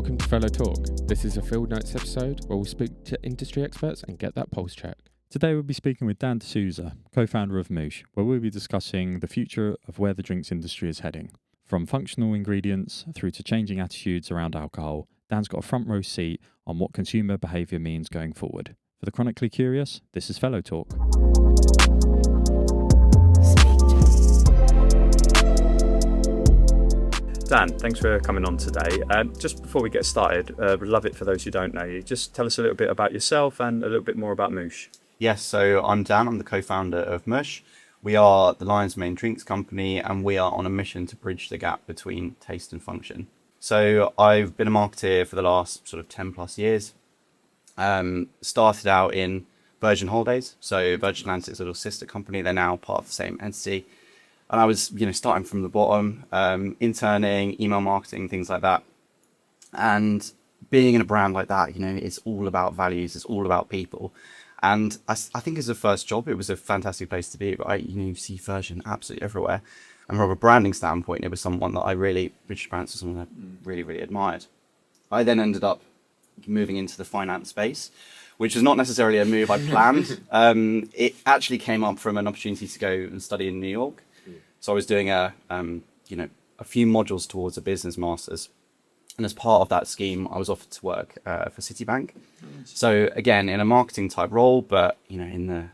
Welcome to Fellow Talk. This is a Field Notes episode where we'll speak to industry experts and get that pulse check. Today we'll be speaking with Dan D'Souza, co-founder of MUUSH, where we'll be discussing the future of where the drinks industry is heading. From functional ingredients through to changing attitudes around alcohol, Dan's got a front row seat on what consumer behaviour means going forward. For the chronically curious, this is Fellow Talk. Dan, thanks for coming on today. Just before we get started, we'd love it for those who don't know you. Just tell us a little bit about yourself and a little bit more about MUUSH. Yes, so I'm Dan, I'm the co-founder of MUUSH. We are the Lion's main drinks company and we are on a mission to bridge the gap between taste and function. So I've been a marketeer for the last sort of 10 plus years. Started out in Virgin Holidays, so Virgin Atlantic's little sister company. They're now part of the same entity. And I was, starting from the bottom, interning, email marketing, things like that. And being in a brand like that, it's all about values, it's all about people. And I think as a first job, it was a fantastic place to be, right? You see Virgin absolutely everywhere. And from a branding standpoint, it was someone that Richard Branson was someone I really, really admired. I then ended up moving into the finance space, which was not necessarily a move I planned. It actually came up from an opportunity to go and study in New York. So I was doing a few modules towards a business master's. And as part of that scheme, I was offered to work for Citibank. So again, in a marketing type role, but in the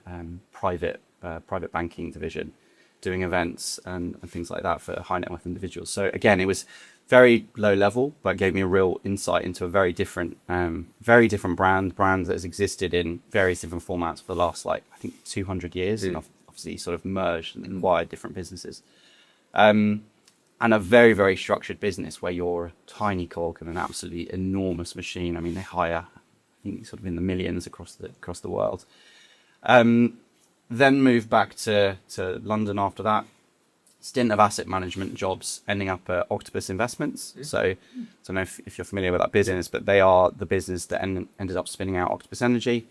private banking division, doing events and things like that for high net worth individuals. So again, it was very low level, but gave me a real insight into a very different brand that has existed in various different formats for the last 200 years, and obviously sort of merged and acquired different businesses. And a very, very structured business where you're a tiny cog in an absolutely enormous machine. I mean, they hire, I think, sort of in the millions across the world. Then moved back to London after that. Stint of asset management jobs, ending up at Octopus Investments. So I don't know if you're familiar with that business, but they are the business that ended up spinning out Octopus Energy.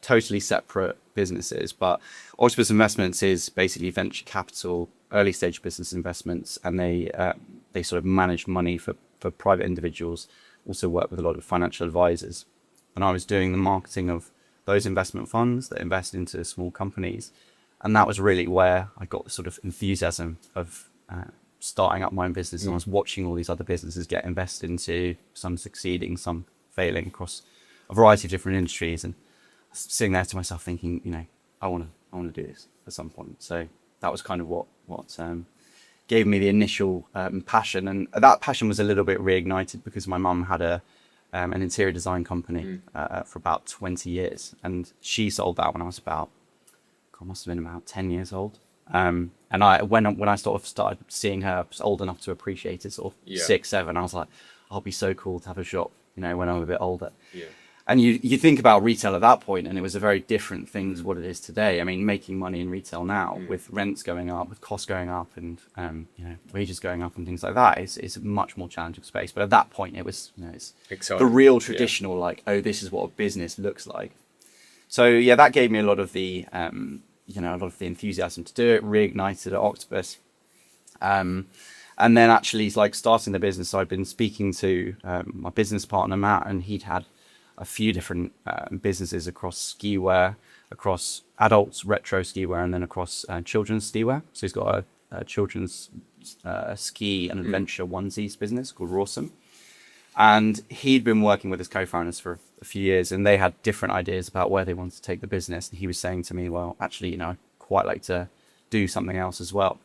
Totally separate businesses, but Octopus Investments is basically venture capital, early stage business investments, and they sort of manage money for private individuals, also work with a lot of financial advisors. And I was doing the marketing of those investment funds that invest into small companies. And that was really where I got the sort of enthusiasm of starting up my own business. And I was watching all these other businesses get invested into, some succeeding, some failing across a variety of different industries. And sitting there to myself thinking, I want to do this at some point. So that was kind of what gave me the initial passion, and that passion was a little bit reignited because my mum had an interior design company for about 20 years, and she sold that when I was must have been about 10 years old. And when I sort of started seeing her, I was old enough to appreciate it, sort of 6, 7. I was like, I'll be so cool to have a shop, when I'm a bit older. Yeah. And you think about retail at that point, and it was a very different thing to what it is today. I mean, making money in retail now with rents going up, with costs going up, and wages going up and things like that is a much more challenging space. But at that point, it was it's exciting. The real traditional this is what a business looks like. So that gave me a lot of the enthusiasm to do it. Reignited at Octopus, and then actually starting the business. So I'd been speaking to my business partner Matt, and he'd had a few different businesses across ski wear, across adults retro ski wear, and then across children's ski wear. So he's got a children's ski and adventure onesies business called Rawsome. And he'd been working with his co-founders for a few years, and they had different ideas about where they wanted to take the business. And he was saying to me, well, actually, I'd quite like to do something else as well.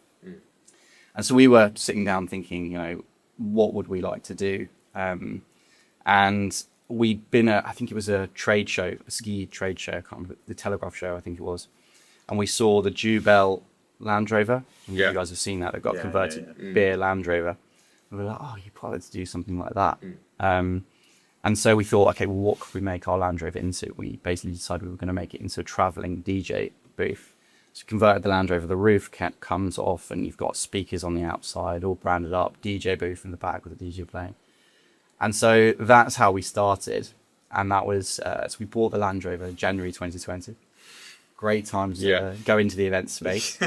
And so we were sitting down thinking, what would we like to do? And we'd been I think it was a trade show, a ski trade show, I can't remember, the Telegraph show, I think it was. And we saw the Jubel Land Rover. You guys have seen that. They've got a converted beer Land Rover. And we were like, you'd probably like to do something like that. And so we thought, okay, well, what could we make our Land Rover into? We basically decided we were going to make it into a traveling DJ booth. So converted the Land Rover, the roof comes off and you've got speakers on the outside, all branded up, DJ booth in the back with a DJ playing. And so that's how we started. And that was, so we bought the Land Rover January 2020. Great time to go into the event space.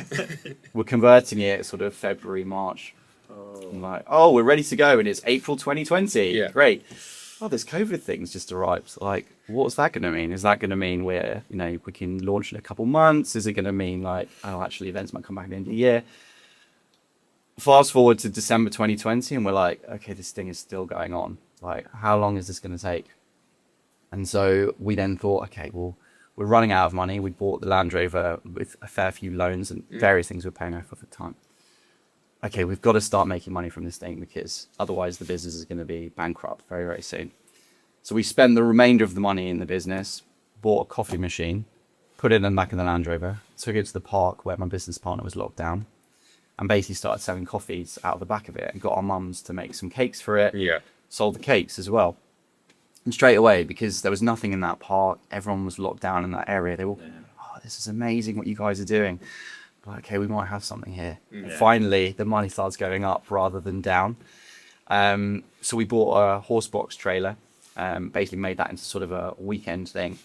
We're converting it sort of February, March. I'm like, we're ready to go. And it's April 2020. Yeah. Great. oh, this COVID thing's just arrived. Like, what's that going to mean? Is that going to mean we can launch in a couple months? Is it going to mean like, oh, actually events might come back at the end of the year? Fast forward to December 2020 and we're like, okay, this thing is still going on. Like, how long is this going to take? And so we then thought, okay, well, we're running out of money. We bought the Land Rover with a fair few loans and various things we were paying off at the time. Okay, we've got to start making money from this thing because otherwise the business is going to be bankrupt very, very soon. So we spent the remainder of the money in the business, bought a coffee machine, put it in the back of the Land Rover, took it to the park where my business partner was locked down, and basically started selling coffees out of the back of it and got our mums to make some cakes for it. Yeah. Sold the cakes as well. And straight away, because there was nothing in that park, everyone was locked down in that area. They were, oh, this is amazing what you guys are doing. But okay, we might have something here. And finally, the money starts going up rather than down. So we bought a horse box trailer, basically made that into sort of a weekend thing.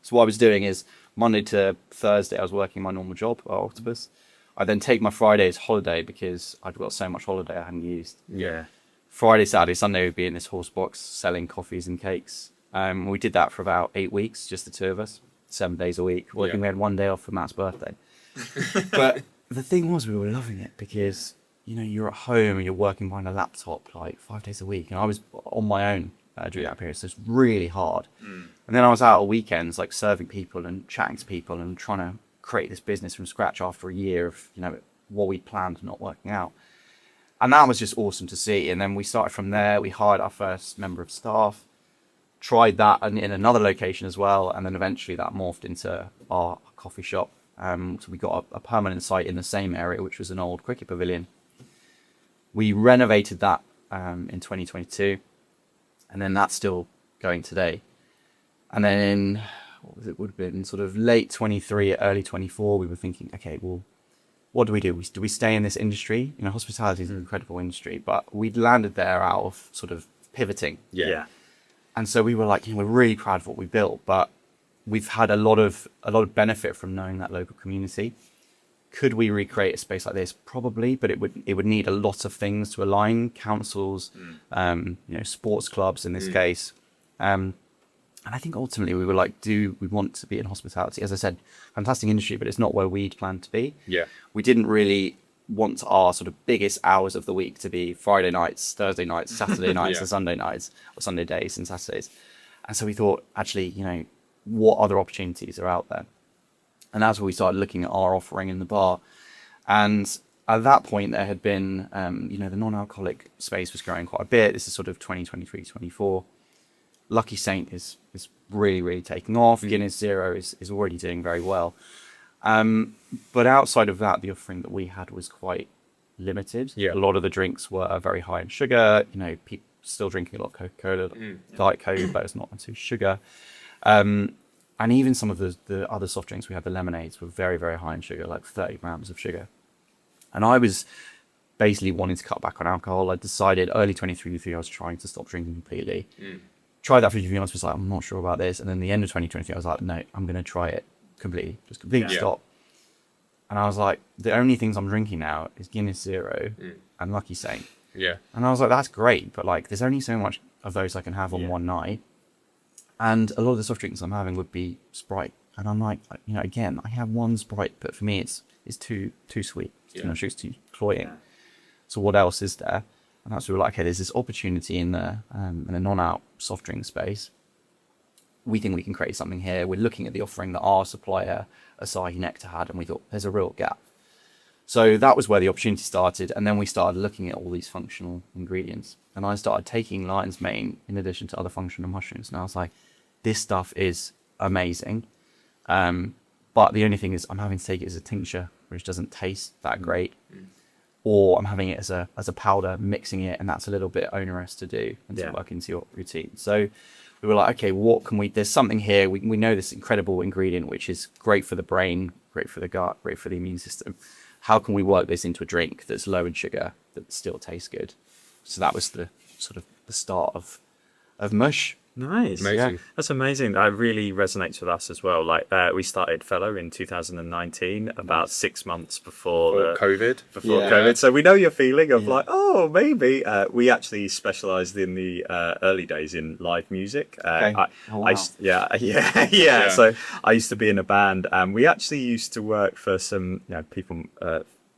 So what I was doing is Monday to Thursday, I was working my normal job at Octopus. I then take my Fridays holiday because I'd got so much holiday I hadn't used. Yeah. Friday, Saturday, Sunday would be in this horse box selling coffees and cakes. We did that for about 8 weeks, just the two of us, 7 days a week. We had one day off for Matt's birthday. But the thing was, we were loving it because, you're at home and you're working behind a laptop like 5 days a week. And I was on my own during that period, so it's really hard. And then I was out at weekends, like serving people and chatting to people and trying to create this business from scratch after a year of, what we planned not working out. And that was just awesome to see. And then we started from there. We hired our first member of staff, tried that in another location as well. And then eventually that morphed into our coffee shop. So we got a permanent site in the same area, which was an old cricket pavilion. We renovated that in 2022. And then that's still going today. And then it would have been sort of late 23, early 24. We were thinking, okay, well, what do we do? Do we stay in this industry? Hospitality is an incredible industry, but we'd landed there out of sort of pivoting. Yeah. And so we were like, we're really proud of what we built, but we've had a lot of benefit from knowing that local community. Could we recreate a space like this? Probably, but it would need a lot of things to align: councils, sports clubs in this case. And I think ultimately we were like, do we want to be in hospitality? As I said, fantastic industry, but it's not where we'd planned to be. Yeah. We didn't really want our sort of biggest hours of the week to be Friday nights, Thursday nights, Saturday nights, and Sunday nights, or Sunday days and Saturdays. And so we thought, actually, what other opportunities are out there? And that's where we started looking at our offering in the bar. And at that point, there had been, the non-alcoholic space was growing quite a bit. This is sort of 2023, 24. Lucky Saint is really, really taking off. Guinness Zero is already doing very well. But outside of that, the offering that we had was quite limited. Yeah. A lot of the drinks were very high in sugar. People still drinking a lot of Coca-Cola, Diet Coke, but it's not too sugar. And even some of the other soft drinks we had, the lemonades, were very, very high in sugar, like 30 grams of sugar. And I was basically wanting to cut back on alcohol. I decided early 23 I was trying to stop drinking completely. Tried that for a few months, was like, I'm not sure about this. And then the end of 2023, I was like, no, I'm going to try it completely, just completely stop. And I was like, the only things I'm drinking now is Guinness Zero and Lucky Saint. Yeah. And I was like, that's great, but like, there's only so much of those I can have on one night. And a lot of the soft drinks I'm having would be Sprite. And I'm like, again, I have one Sprite, but for me, it's too sweet. It's too cloying. So what else is there? And that's where we were like, okay, there's this opportunity in the non-alc soft drink space. We think we can create something here. We're looking at the offering that our supplier, Asahi Nectar, had, and we thought there's a real gap. So that was where the opportunity started. And then we started looking at all these functional ingredients. And I started taking lion's mane in addition to other functional mushrooms. And I was like, this stuff is amazing. But the only thing is I'm having to take it as a tincture, which doesn't taste that great. Or I'm having it as a powder, mixing it, and that's a little bit onerous to do and to work into your routine. So we were like, okay, what can we, there's something here. We know this incredible ingredient, which is great for the brain, great for the gut, great for the immune system. How can we work this into a drink that's low in sugar, that still tastes good? So that was the sort of the start of MUUSH. Nice. Amazing. Yeah. That's amazing. That really resonates with us as well. Like we started Fellow in 2019, about 6 months before COVID. COVID. So we know your feeling of like, oh, maybe. We actually specialised in the early days in live music. Yeah. So I used to be in a band, and we actually used to work for some people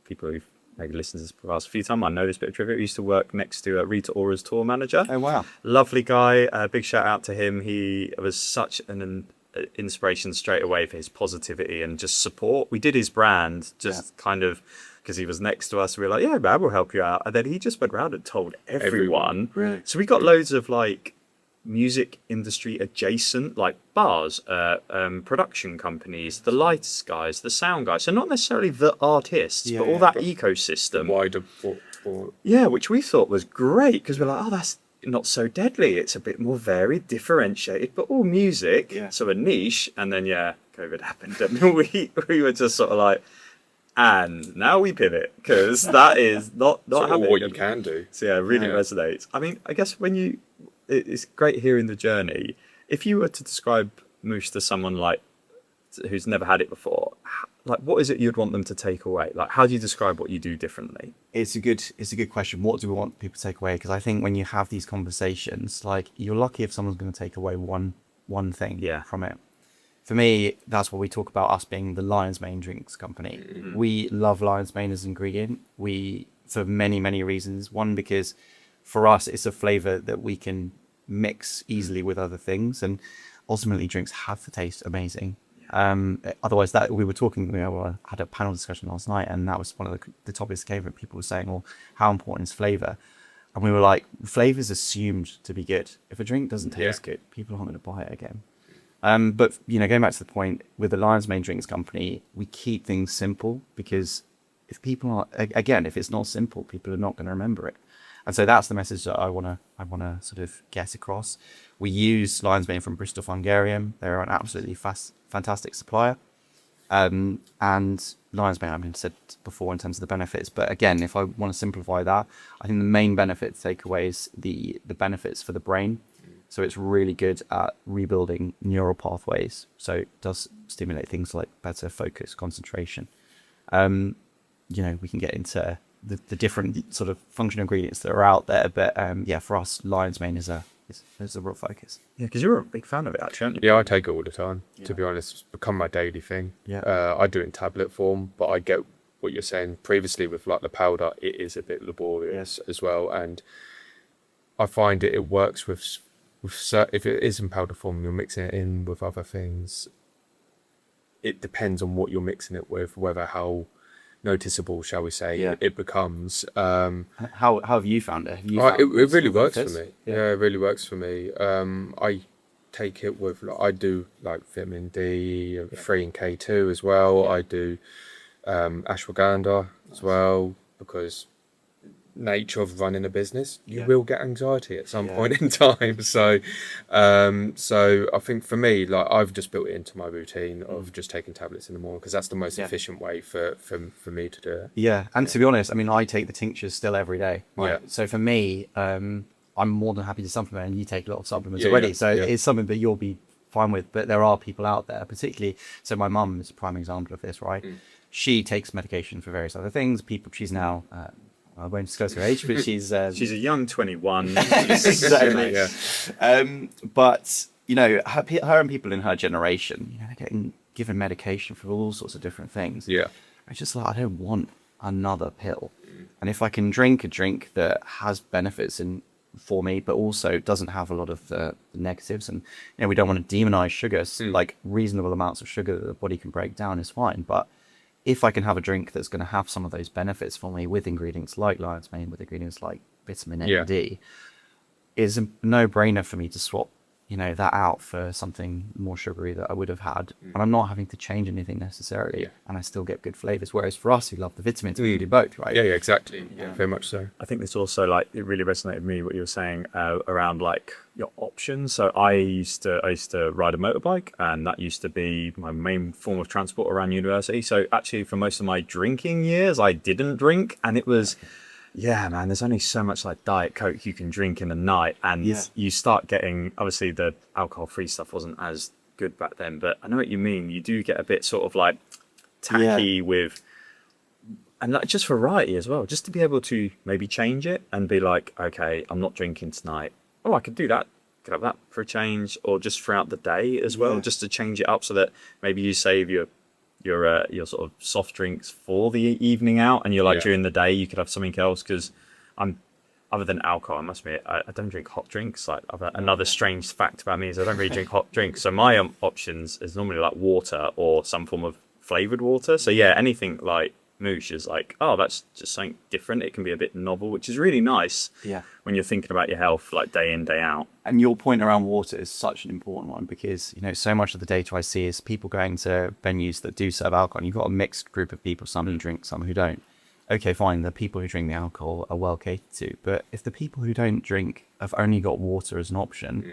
who've maybe listened to this podcast a few times. I know this bit of trivia. He used to work next to Rita Ora's tour manager. Oh, wow. Lovely guy. Big shout out to him. He was such an inspiration straight away for his positivity and just support. We did his brand kind of because he was next to us. We were like, yeah, man, we'll help you out. And then he just went around and told everyone. Really? So we got loads of like music industry adjacent, like bars, production companies, the lights guys, the sound guys. So not necessarily the artists, but all that ecosystem. Wider. Yeah, which we thought was great because we're like, oh, that's not so deadly. It's a bit more varied, differentiated, but all music. Yeah. So a niche. And then, COVID happened. And we were just sort of like, and now we pivot because that is not happening. What you can do. So yeah, it really resonates. I mean, I guess it's great hearing the journey. If you were to describe MUUSH to someone like who's never had it before, like what is it you'd want them to take away? Like, how do you describe what you do differently? It's a good question. What do we want people to take away? Because I think when you have these conversations, like you're lucky if someone's going to take away one thing from it. For me, that's what we talk about us being the Lion's Mane drinks company. Mm-hmm. We love Lion's Mane as an ingredient. For many, many reasons. One, because for us, it's a flavor that we can mix easily with other things, and ultimately drinks have to taste amazing. Otherwise, that we were talking, had a panel discussion last night, and that was one of the topics that came up. People were saying, well, how important is flavor? And we were like, flavor is assumed to be good. If a drink doesn't taste good, people aren't going to buy it again. But going back to the point, with the Lion's Mane Drinks Company, we keep things simple because if it's not simple, people are not going to remember it. And so that's the message that I want to sort of get across. We use Lion's Mane from Bristol Fungarium. They're an absolutely fantastic supplier. And Lion's Mane, I said before in terms of the benefits, but again, if I want to simplify that, I think the main benefit to take away is the benefits for the brain. So it's really good at rebuilding neural pathways. So it does stimulate things like better focus, concentration. We can get into the different sort of functional ingredients that are out there, but for us, Lion's Mane is a real focus. Yeah, because you're a big fan of it, actually, aren't you? Yeah, I take it all the time. To be honest, it's become my daily thing. Yeah, I do it in tablet form, but I get what you're saying. Previously, with like the powder, it is a bit laborious as well, and I find it works with if it is in powder form, you're mixing it in with other things. It depends on what you're mixing it with, how noticeable, shall we say, it becomes. How have you found it? It really works for me. Yeah, it really works for me. I take it with, I do like vitamin D, 3 and K2 as well. I do ashwagandha as well, because nature of running a business, you will get anxiety at some point in time. So I think for me, like, I've just built it into my routine of just taking tablets in the morning because that's the most efficient way for me to do it. Yeah, and to be honest, I take the tinctures still every day. Right? Yeah. So for me, I'm more than happy to supplement, and you take a lot of supplements already. So it's something that you'll be fine with. But there are people out there, particularly. So my mum is a prime example of this, right? She takes medication for various other things. She's now. I won't discuss her age, but she's a young 21. Exactly. But her and people in her generation, they're getting given medication for all sorts of different things. Yeah, it's just like, I don't want another pill. And if I can drink a drink that has benefits for me, but also doesn't have a lot of the negatives, and we don't want to demonize sugar. Like reasonable amounts of sugar that the body can break down is fine, but if I can have a drink that's going to have some of those benefits for me with ingredients like Lion's Mane, with ingredients like vitamin A and D, is a no-brainer for me to swap, that out for something more sugary that I would have had. And I'm not having to change anything necessarily, and I still get good flavors. Whereas for us who love the vitamins, we do both, right? Yeah, exactly. Yeah, very much so. I think this also, like, it really resonated with me what you were saying around like your options. So I used to ride a motorbike, and that used to be my main form of transport around university. So actually, for most of my drinking years, I didn't drink, and it was. Yeah, man, there's only so much like Diet Coke you can drink in a night, and Yeah. you start getting, obviously the alcohol-free stuff wasn't as good back then, but I know what you mean. You do get a bit sort of like tacky with, and like just variety as well, just to be able to maybe change it and be like, okay, I'm not drinking tonight. Oh, I could do that. Could have that for a change, or just throughout the day as well, just to change it up so that maybe you save your sort of soft drinks for the evening out, and you're like during the day you could have something else. Because other than alcohol, I must admit, I don't drink hot drinks. Like another strange fact about me is I don't really drink hot drinks. So my options is normally like water or some form of flavored water. So yeah, anything like MUUSH is like, oh, that's just something different. It can be a bit novel, which is really nice. Yeah. When you're thinking about your health, like day in, day out. And your point around water is such an important one, because, you know, so much of the data I see is people going to venues that do serve alcohol. And you've got a mixed group of people, some who drink, some who don't. Okay, fine. The people who drink the alcohol are well catered to. But if the people who don't drink have only got water as an option,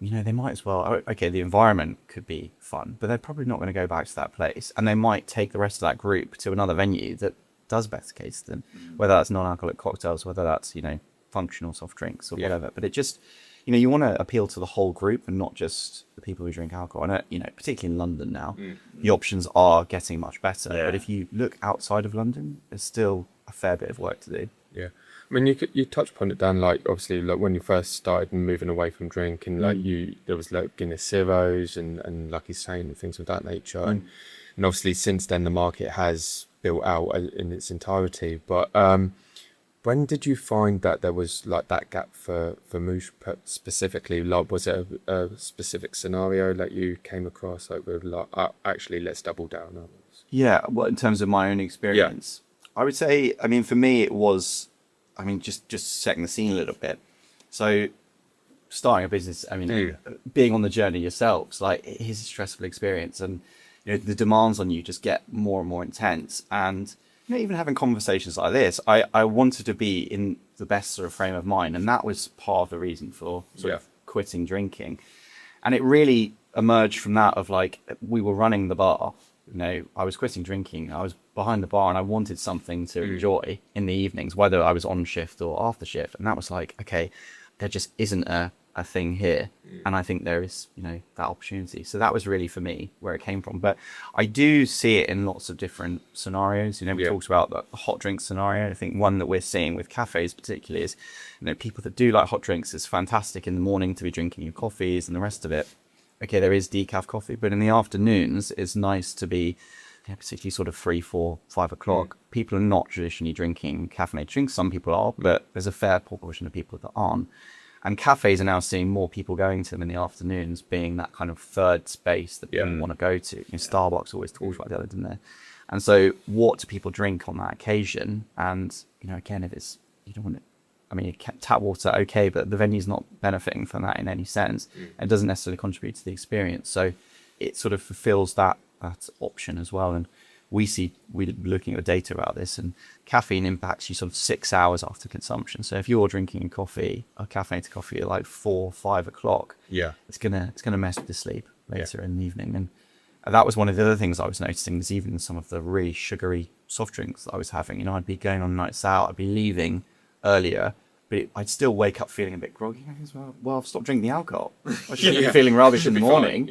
you know, they might as well. Okay, the environment could be fun, but they're probably not going to go back to that place. And they might take the rest of that group to another venue that does better cater to them, whether that's non-alcoholic cocktails, whether that's, you know, functional soft drinks or whatever. But it just, you know, you want to appeal to the whole group and not just the people who drink alcohol. And, you know, particularly in London now, the options are getting much better. But if you look outside of London, there's still a fair bit of work to do. Yeah. I mean, you touched upon it, Dan, like obviously like when you first started and moving away from drinking, like there was like Guinness Zeros and Lucky Saint and things of that nature. And obviously since then the market has built out in its entirety. But when did you find that there was like that gap for MUUSH specifically? Like, was it a specific scenario that you came across, like with like, actually let's double down on this? Yeah, well, in terms of my own experience, I would say, I mean, for me, it was, I mean, just setting the scene a little bit. So starting a business, I mean, being on the journey yourselves, like it is a stressful experience, and, you know, the demands on you just get more and more intense. And, you know, even having conversations like this, I wanted to be in the best sort of frame of mind. And that was part of the reason for sort of quitting drinking. And it really emerged from that of like, we were running the bar, you know, I was quitting drinking. I was behind the bar and I wanted something to enjoy in the evenings, whether I was on shift or after shift. And that was like, okay, there just isn't a thing here. And I think there is, you know, that opportunity. So that was really for me where it came from. But I do see it in lots of different scenarios. You know, we talked about the hot drink scenario. I think one that we're seeing with cafes particularly is, you know, people that do like hot drinks, it's fantastic in the morning to be drinking your coffees and the rest of it. Okay, there is decaf coffee, but in the afternoons, it's nice to be, you know, particularly sort of 3, 4, 5 o'clock. People are not traditionally drinking caffeinated drinks. Some people are, but there's a fair proportion of people that aren't. And cafes are now seeing more people going to them in the afternoons, being that kind of third space that people want to go to. You know, Starbucks always talks about the other, didn't they? And so what do people drink on that occasion? And, you know, again, if it's, you don't want to, I mean, tap water, okay, but the venue's not benefiting from that in any sense. It doesn't necessarily contribute to the experience. So it sort of fulfills that option as well. And we're looking at the data about this, and caffeine impacts you sort of 6 hours after consumption. So if you're drinking a caffeinated coffee at like 4, 5 o'clock, it's gonna mess with the sleep later in the evening. And that was one of the other things I was noticing, is even some of the really sugary soft drinks that I was having. You know, I'd be going on nights out, I'd be leaving earlier, but I'd still wake up feeling a bit groggy. Well, I've stopped drinking the alcohol. I shouldn't be feeling rubbish in the morning.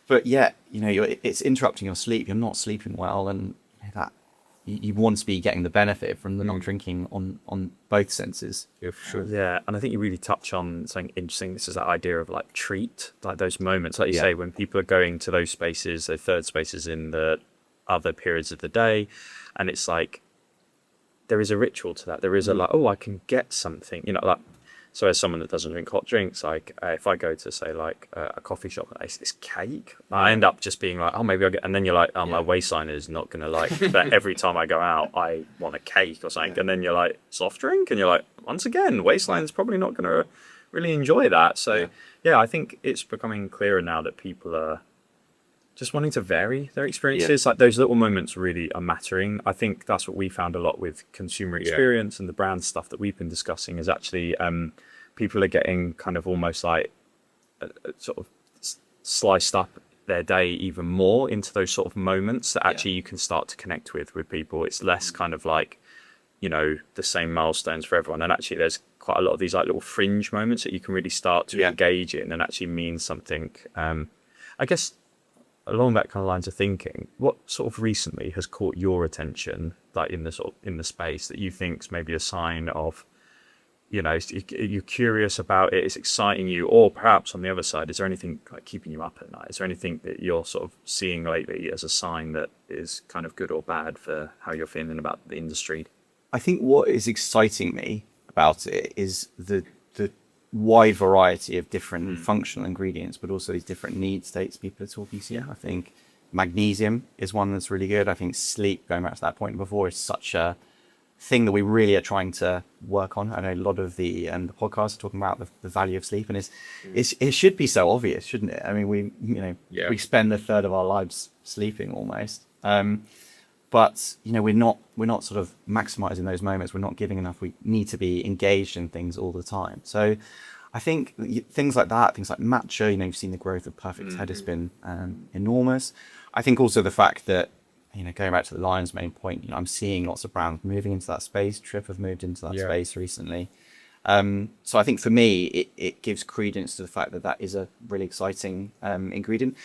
But yet, you know, it's interrupting your sleep. You're not sleeping well, and that you want to be getting the benefit from the not drinking on both senses. Yeah, for sure. Yeah, and I think you really touch on something interesting. This is that idea of like treat, like those moments, like you say, when people are going to those spaces, those third spaces in the other periods of the day, and it's like there is a ritual to that. There is a like, oh, I can get something, you know, like. So as someone that doesn't drink hot drinks, like if I go to say like a coffee shop and it's this cake, I end up just being like, oh, maybe I'll get, and then you're like, oh, my waistline is not going to like, but every time I go out, I want a cake or something. And then you're like, soft drink? And you're like, once again, waistline's probably not going to really enjoy that. So yeah, I think it's becoming clearer now that people are just wanting to vary their experiences. Like those little moments really are mattering. I think that's what we found a lot with consumer experience and the brand stuff that we've been discussing, is actually people are getting kind of almost like sort of sliced up their day even more into those sort of moments that actually you can start to connect with people. It's less kind of like the same milestones for everyone. And actually there's quite a lot of these like little fringe moments that you can really start to engage in and actually mean something. I guess along that kind of lines of thinking, what sort of recently has caught your attention, like in the space that you think is maybe a sign of, you're curious about it, it's exciting you, or perhaps on the other side, is there anything like keeping you up at night? Is there anything that you're sort of seeing lately as a sign that is kind of good or bad for how you're feeling about the industry? I think what is exciting me about it is the wide variety of different functional ingredients, but also these different need states people are talking to. I think magnesium is one that's really good. I think sleep, going back to that point before, is such a thing that we really are trying to work on. I know a lot of the podcasts are talking about the value of sleep, and it should be so obvious, shouldn't it? I mean, we spend a third of our lives sleeping almost. But we're not sort of maximizing those moments. We're not giving enough. We need to be engaged in things all the time. So I think things like that, things like matcha, you've seen the growth of Perfect Head has been enormous. I think also the fact that, going back to the Lion's Mane point, I'm seeing lots of brands moving into that space. Trip have moved into that space recently. So I think for me, it gives credence to the fact that is a really exciting ingredient.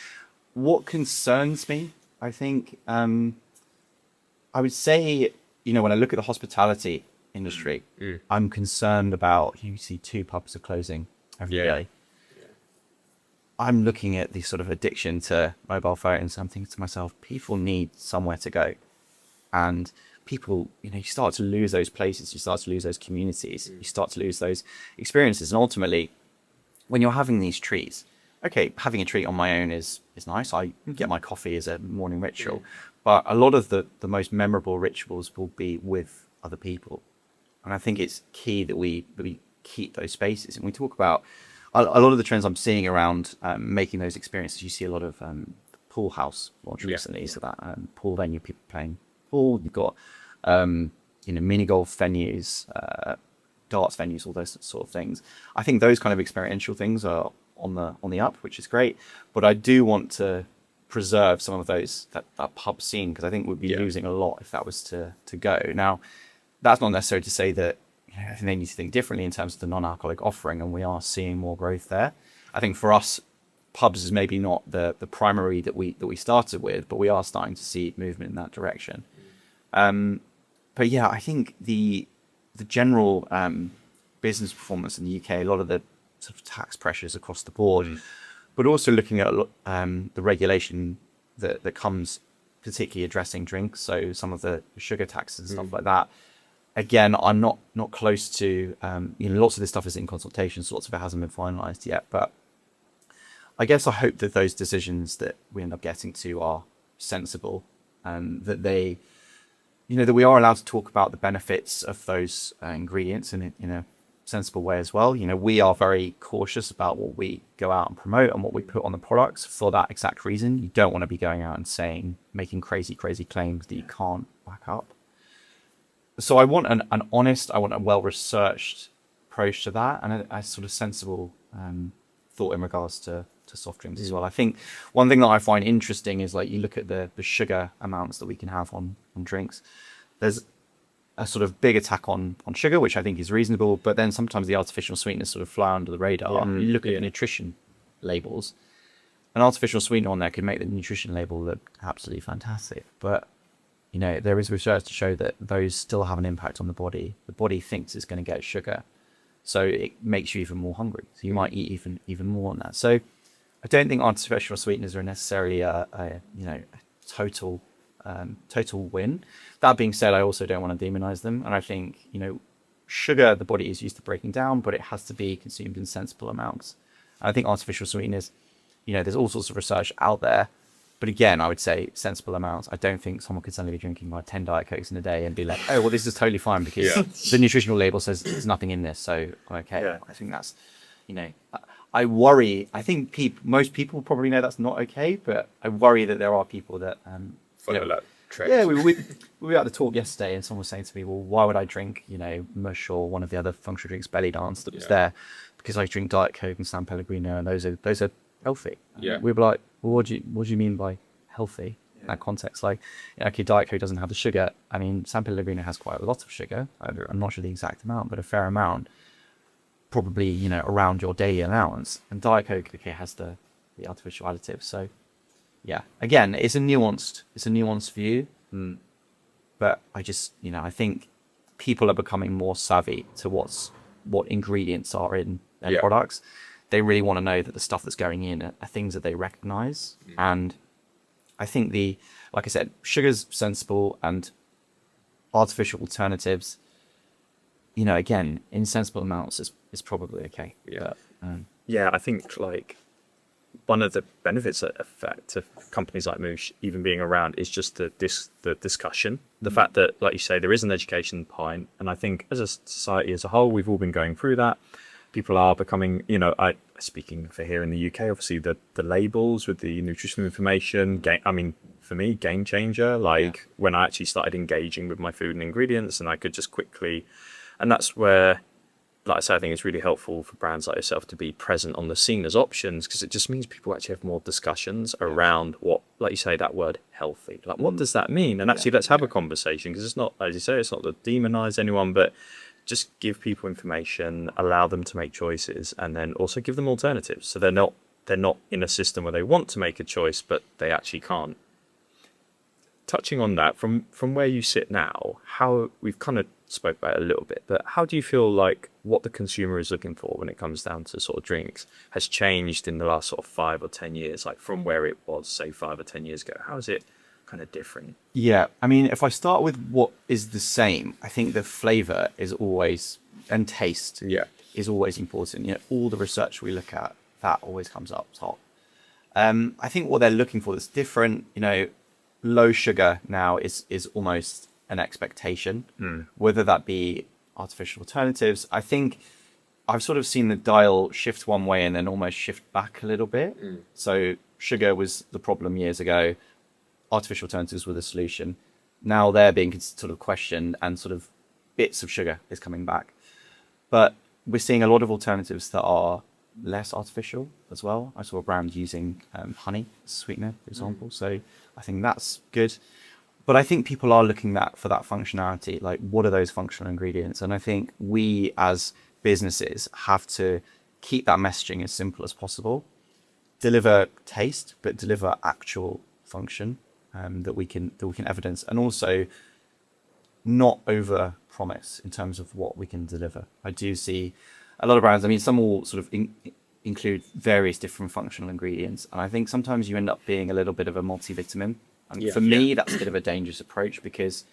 What concerns me, I think, I would say, when I look at the hospitality industry, I'm concerned about, you see 2 pubs are closing every day. I'm looking at the sort of addiction to mobile phones. I'm thinking to myself, people need somewhere to go. And people, you start to lose those places. You start to lose those communities. You start to lose those experiences. And ultimately, when you're having these treats, okay, having a treat on my own is nice. I get my coffee as a morning ritual. But a lot of the most memorable rituals will be with other people. And I think it's key that we keep those spaces. And we talk about a lot of the trends I'm seeing around making those experiences. You see a lot of pool house launch recently. So that pool venue, people playing pool. You've got mini golf venues, darts venues, all those sort of things. I think those kind of experiential things are on the up, which is great. But I do want to preserve some of those that pub scene, because I think we'd be losing a lot if that was to go. Now, that's not necessarily to say that I think they need to think differently in terms of the non-alcoholic offering, and we are seeing more growth there. I think for us, pubs is maybe not the primary that we started with, but we are starting to see movement in that direction. But yeah, I think the general business performance in the UK, a lot of the sort of tax pressures across the board, but also looking at the regulation that comes, particularly addressing drinks, so some of the sugar taxes and stuff like that. Again, I'm not close to, lots of this stuff is in consultation, so lots of it hasn't been finalised yet. But I guess I hope that those decisions that we end up getting to are sensible, and that they, that we are allowed to talk about the benefits of those ingredients in a sensible way as well. We are very cautious about what we go out and promote and what we put on the products for that exact reason. You don't want to be going out and making crazy claims that you can't back up. So I want an honest, I want a well-researched approach to that, and a sort of sensible thought in regards to soft drinks as well. I think one thing that I find interesting is, like, you look at the sugar amounts that we can have on drinks. There's a sort of big attack on sugar, which I think is reasonable, but then sometimes the artificial sweeteners sort of fly under the radar. You look at the nutrition labels, an artificial sweetener on there could make the nutrition label look absolutely fantastic, but there is research to show that those still have an impact on the body. The body thinks it's going to get sugar, so it makes you even more hungry, so you might eat even more on that. So I don't think artificial sweeteners are necessarily a total win. That being said, I also don't want to demonize them, and I think sugar, the body is used to breaking down, but it has to be consumed in sensible amounts. And I think artificial sweeteners, there's all sorts of research out there, but again, I would say sensible amounts. I don't think someone could suddenly be drinking 10 Diet Cokes in a day and be like, oh well, this is totally fine because the nutritional label says there's nothing in this, so I'm okay. I think that's I worry. I think most people probably know that's not okay, but I worry that there are people that follow that trend. Yeah, we were at the talk yesterday, and someone was saying to me, "Well, why would I drink, MUUSH or one of the other functional drinks, Belly Dance, that was there? Because I drink Diet Coke and San Pellegrino, and those are healthy." Yeah. We were like, "Well, what do you mean by healthy?" that context. Like, okay, Diet Coke doesn't have the sugar. I mean, San Pellegrino has quite a lot of sugar. I'm not sure the exact amount, but a fair amount, probably, you know, around your daily allowance. And Diet Coke, okay, has the artificial additives. So yeah, again, it's a nuanced view. But I just, you know, I think people are becoming more savvy to what ingredients are in their products. They really want to know that the stuff that's going in are things that they recognize. And I think like I said, sugar's sensible, and artificial alternatives, you know, again, in sensible amounts is probably okay. Yeah. But, yeah, I think like one of the benefits of companies like MUUSH even being around is just the discussion, the fact that, like you say, there is an education point, and I think as a society as a whole, we've all been going through that. People are becoming, you know, speaking for here in the UK, obviously the labels with the nutritional information, I mean, for me, game changer. Like when I actually started engaging with my food and ingredients, and I could just quickly, and that's where, like I say, I think it's really helpful for brands like yourself to be present on the scene as options, because it just means people actually have more discussions around what, like you say, that word healthy. Like, what does that mean? And actually, let's have a conversation, because it's not, as you say, it's not to demonize anyone, but just give people information, allow them to make choices, and then also give them alternatives. So they're not in a system where they want to make a choice, but they actually can't. Touching on that, from where you sit now, how we've kind of spoke about it a little bit, but how do you feel like what the consumer is looking for when it comes down to sort of drinks has changed in the last sort of 5 or 10 years, like from where it was, say, 5 or 10 years ago? How is it kind of different? Yeah, I mean, if I start with what is the same, I think the flavor is always, and taste is always important. You know, all the research we look at, that always comes up top. I think what they're looking for that's different, you know, low sugar now is almost an expectation, whether that be artificial alternatives. I think I've sort of seen the dial shift one way and then almost shift back a little bit. So sugar was the problem years ago. Artificial alternatives were the solution. Now they're being sort of questioned, and sort of bits of sugar is coming back. But we're seeing a lot of alternatives that are less artificial as well. I saw a brand using honey as a sweetener, for example. So I think that's good. But I think people are looking for that functionality. Like, what are those functional ingredients? And I think we as businesses have to keep that messaging as simple as possible. Deliver taste, but deliver actual function that we can evidence, and also not over promise in terms of what we can deliver. I do see a lot of brands, I mean, some will sort of include various different functional ingredients, and I think sometimes you end up being a little bit of a multivitamin. And for me, that's a bit of a dangerous approach, because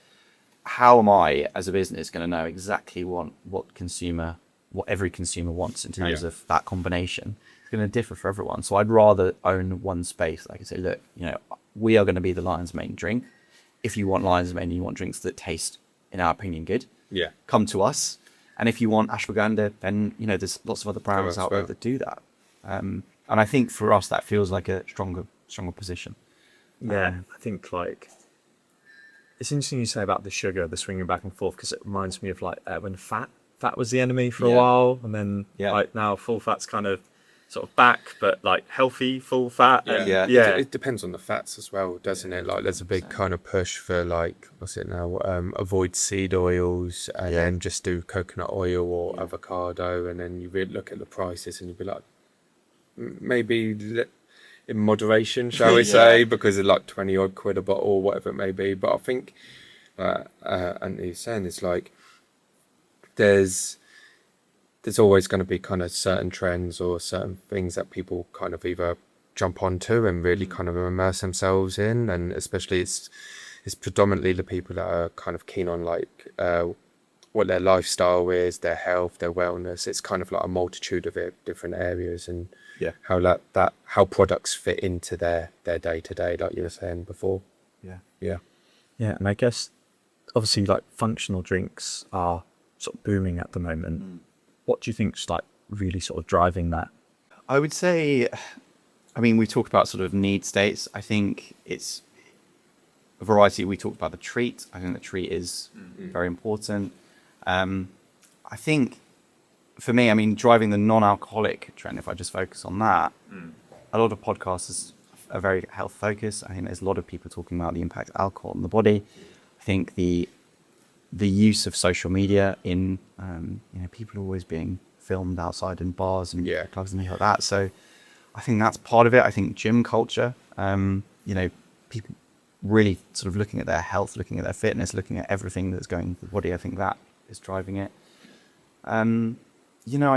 how am I as a business going to know exactly what every consumer wants in terms of that combination? It's going to differ for everyone. So I'd rather own one space. Like I say, look, you know, we are going to be the lion's mane drink. If you want lion's mane and you want drinks that taste, in our opinion, good, come to us. And if you want ashwagandha, then, you know, there's lots of other brands out there that do that. And I think for us, that feels like a stronger position. Yeah, I think like it's interesting you say about the sugar, the swinging back and forth, because it reminds me of like when fat was the enemy for a while, and then like now full fat's kind of sort of back, but like healthy full fat. It depends on the fats as well, doesn't it? Like there's a big kind of push for like, what's it now, avoid seed oils, and then just do coconut oil or avocado, and then you really look at the prices and you'd be like, maybe in moderation, shall we say, because of like 20 odd quid a bottle or whatever it may be. But I think Anthony's saying it's like there's always going to be kind of certain trends or certain things that people kind of either jump onto and really kind of immerse themselves in, and especially it's predominantly the people that are kind of keen on like what their lifestyle is, their health, their wellness. It's kind of like a multitude of different areas, and how products fit into their day to day, like you were saying before. Yeah, and I guess obviously like functional drinks are sort of booming at the moment. What do you think's like really sort of driving that? I would say, I mean, we talked about sort of need states. I think it's a variety. We talked about the treat. I think the treat is very important. I think for me, I mean, driving the non-alcoholic trend, if I just focus on that, a lot of podcasters a very health focus. I think there's a lot of people talking about the impact of alcohol on the body. I think the use of social media in, people are always being filmed outside in bars and clubs and things like that. So I think that's part of it. I think gym culture, people really sort of looking at their health, looking at their fitness, looking at everything that's going into the body. I think that is driving it. I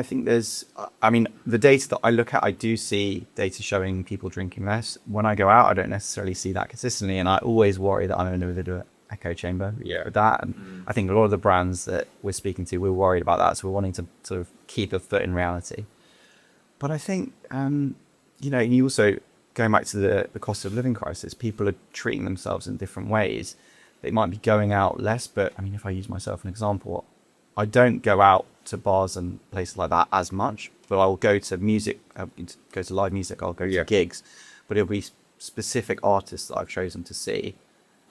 think the data that I look at, I do see data showing people drinking less. When I go out, I don't necessarily see that consistently. And I always worry that I'm in a bit of an echo chamber with that. And I think a lot of the brands that we're speaking to, we're worried about that. So we're wanting to sort of keep a foot in reality. But I think, you also, going back to the cost of living crisis, people are treating themselves in different ways. They might be going out less, but I mean, if I use myself as an example, I don't go out to bars and places like that as much, but I'll go to music, go to live music, I'll go to gigs, but it'll be specific artists that I've chosen to see.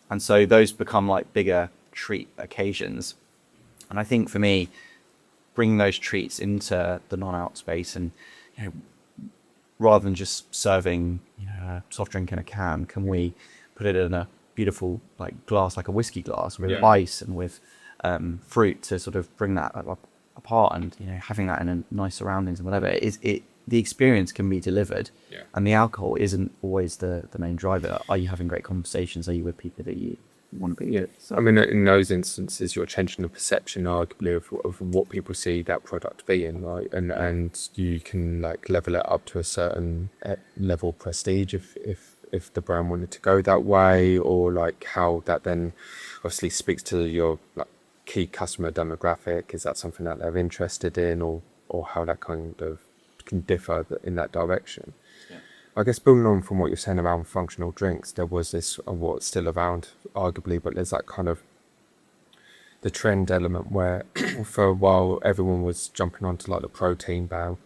And so those become like bigger treat occasions. And I think for me, bringing those treats into the non-out space and, rather than just serving, a soft drink in a can, can we put it in a beautiful like glass, like a whiskey glass with ice and with fruit to sort of bring that apart, and having that in a nice surroundings and whatever. The experience can be delivered, and the alcohol isn't always the main driver. Are you having great conversations? Are you with people that you want to be with? So, I mean, in those instances, you're changing the perception, arguably, of what people see that product being, right? And you can like level it up to a certain level of prestige if the brand wanted to go that way, or like how that then obviously speaks to your like key customer demographic. Is that something that they're interested in, or how that kind of can differ in that direction? I guess building on from what you're saying around functional drinks, there was this, what's still around arguably, but there's that kind of the trend element where for a while everyone was jumping onto like the protein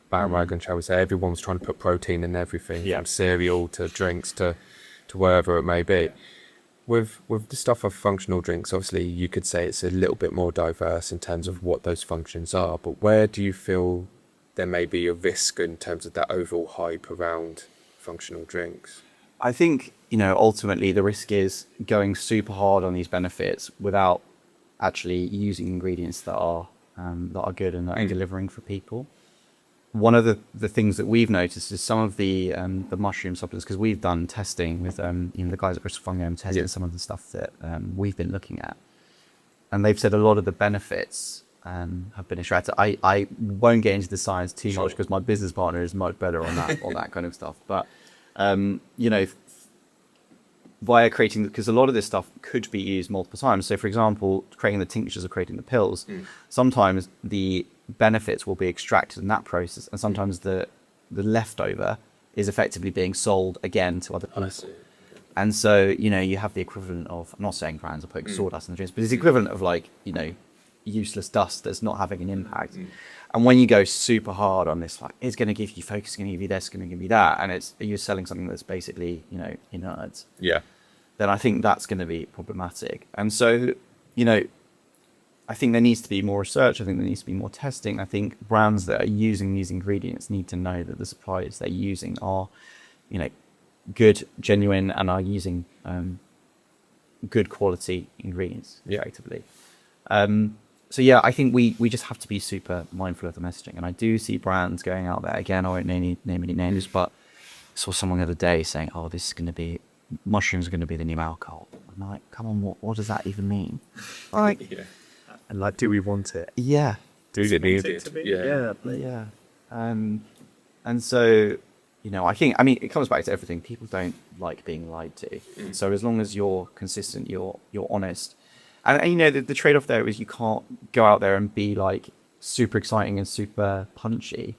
bandwagon, shall we say. Everyone was trying to put protein in everything, from cereal to drinks to wherever it may be. With the stuff of functional drinks, obviously you could say it's a little bit more diverse in terms of what those functions are, but where do you feel there may be a risk in terms of that overall hype around functional drinks? I think, ultimately the risk is going super hard on these benefits without actually using ingredients that are good and that are delivering for people. One of the things that we've noticed is some of the mushroom supplements, because we've done testing with the guys at Bristol Fungi testing some of the stuff that we've been looking at, and they've said a lot of the benefits have been extracted. I won't get into the science too much because my business partner is much better on that kind of stuff. But via creating, because a lot of this stuff could be used multiple times. So, for example, creating the tinctures or creating the pills, sometimes the benefits will be extracted in that process, and sometimes the leftover is effectively being sold again to other people. And so, you have the equivalent of, I'm not saying brands are putting sawdust in the drinks, but it's the equivalent of like, useless dust that's not having an impact. And when you go super hard on this, like, it's going to give you focus, it's going to give you this, it's going to give you that, and you're selling something that's basically, inert. Then I think that's going to be problematic. And so, I think there needs to be more research. I think there needs to be more testing. I think brands that are using these ingredients need to know that the suppliers they're using are, good, genuine, and are using good quality ingredients effectively. So yeah, I think we just have to be super mindful of the messaging. And I do see brands going out there, again, I won't name any names, but I saw someone the other day saying, this is going to be, mushrooms are going to be the new alcohol. I'm like, come on, what does that even mean? Like, and like, do we want it? Yeah. Do they need it? Yeah. And so, I think, it comes back to everything. People don't like being lied to. So as long as you're consistent, you're honest. And the trade-off there is you can't go out there and be like super exciting and super punchy.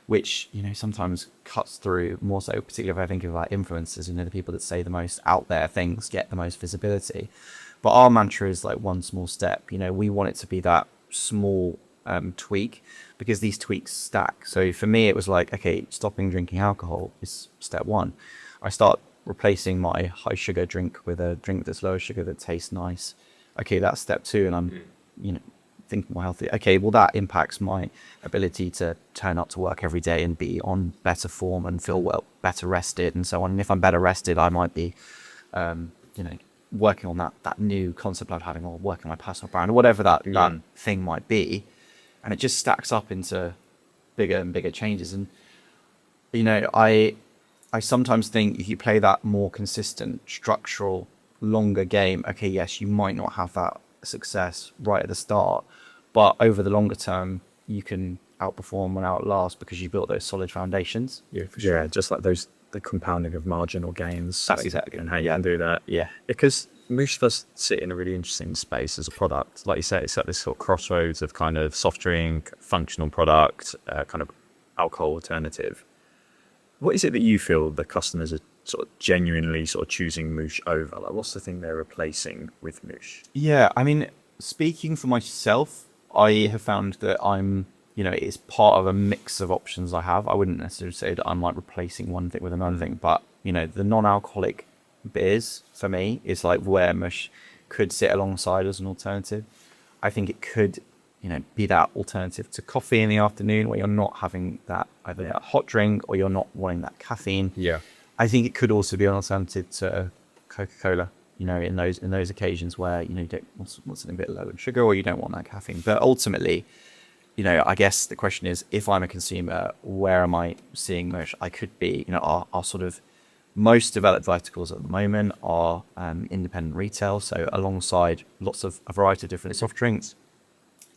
Which, sometimes cuts through more so, particularly if I think of like influencers, the people that say the most out there things get the most visibility. But our mantra is like one small step. We want it to be that small tweak, because these tweaks stack. So for me, it was like, okay, stopping drinking alcohol is step one. I start replacing my high sugar drink with a drink that's lower sugar that tastes nice. Okay, that's step two, and I'm, thinking more healthy. Okay, well, that impacts my ability to turn up to work every day and be on better form and feel better rested and so on. And if I'm better rested, I might be, working on that new concept I'm having, or working on my personal brand, or whatever that thing might be. And it just stacks up into bigger and bigger changes. And, I sometimes think if you play that more consistent, structural, longer game, okay, yes, you might not have that success right at the start, but over the longer term, you can outperform and outlast because you built those solid foundations. Yeah, for sure. Yeah, just like the compounding of marginal gains. That's exactly. And how you can do that. Yeah. Because MUUSH does sit in a really interesting space as a product. Like you said, it's at this sort of crossroads of kind of soft drink, functional product, kind of alcohol alternative. What is it that you feel the customers are sort of genuinely sort of choosing MUUSH over? Like, what's the thing they're replacing with MUUSH? Yeah, I mean, speaking for myself, I have found that it's part of a mix of options I have. I wouldn't necessarily say that I'm like replacing one thing with another thing, but the non-alcoholic beers for me is like where MUUSH could sit alongside as an alternative. I think it could be that alternative to coffee in the afternoon, where you're not having that either that hot drink or you're not wanting that caffeine. Yeah. I think it could also be an alternative to Coca-Cola, in those occasions where, you don't want something a bit low in sugar, or you don't want that caffeine. But ultimately, I guess the question is, if I'm a consumer, where am I seeing MUUSH? I could be, our sort of most developed verticals at the moment are independent retail. So alongside a variety of different soft drinks,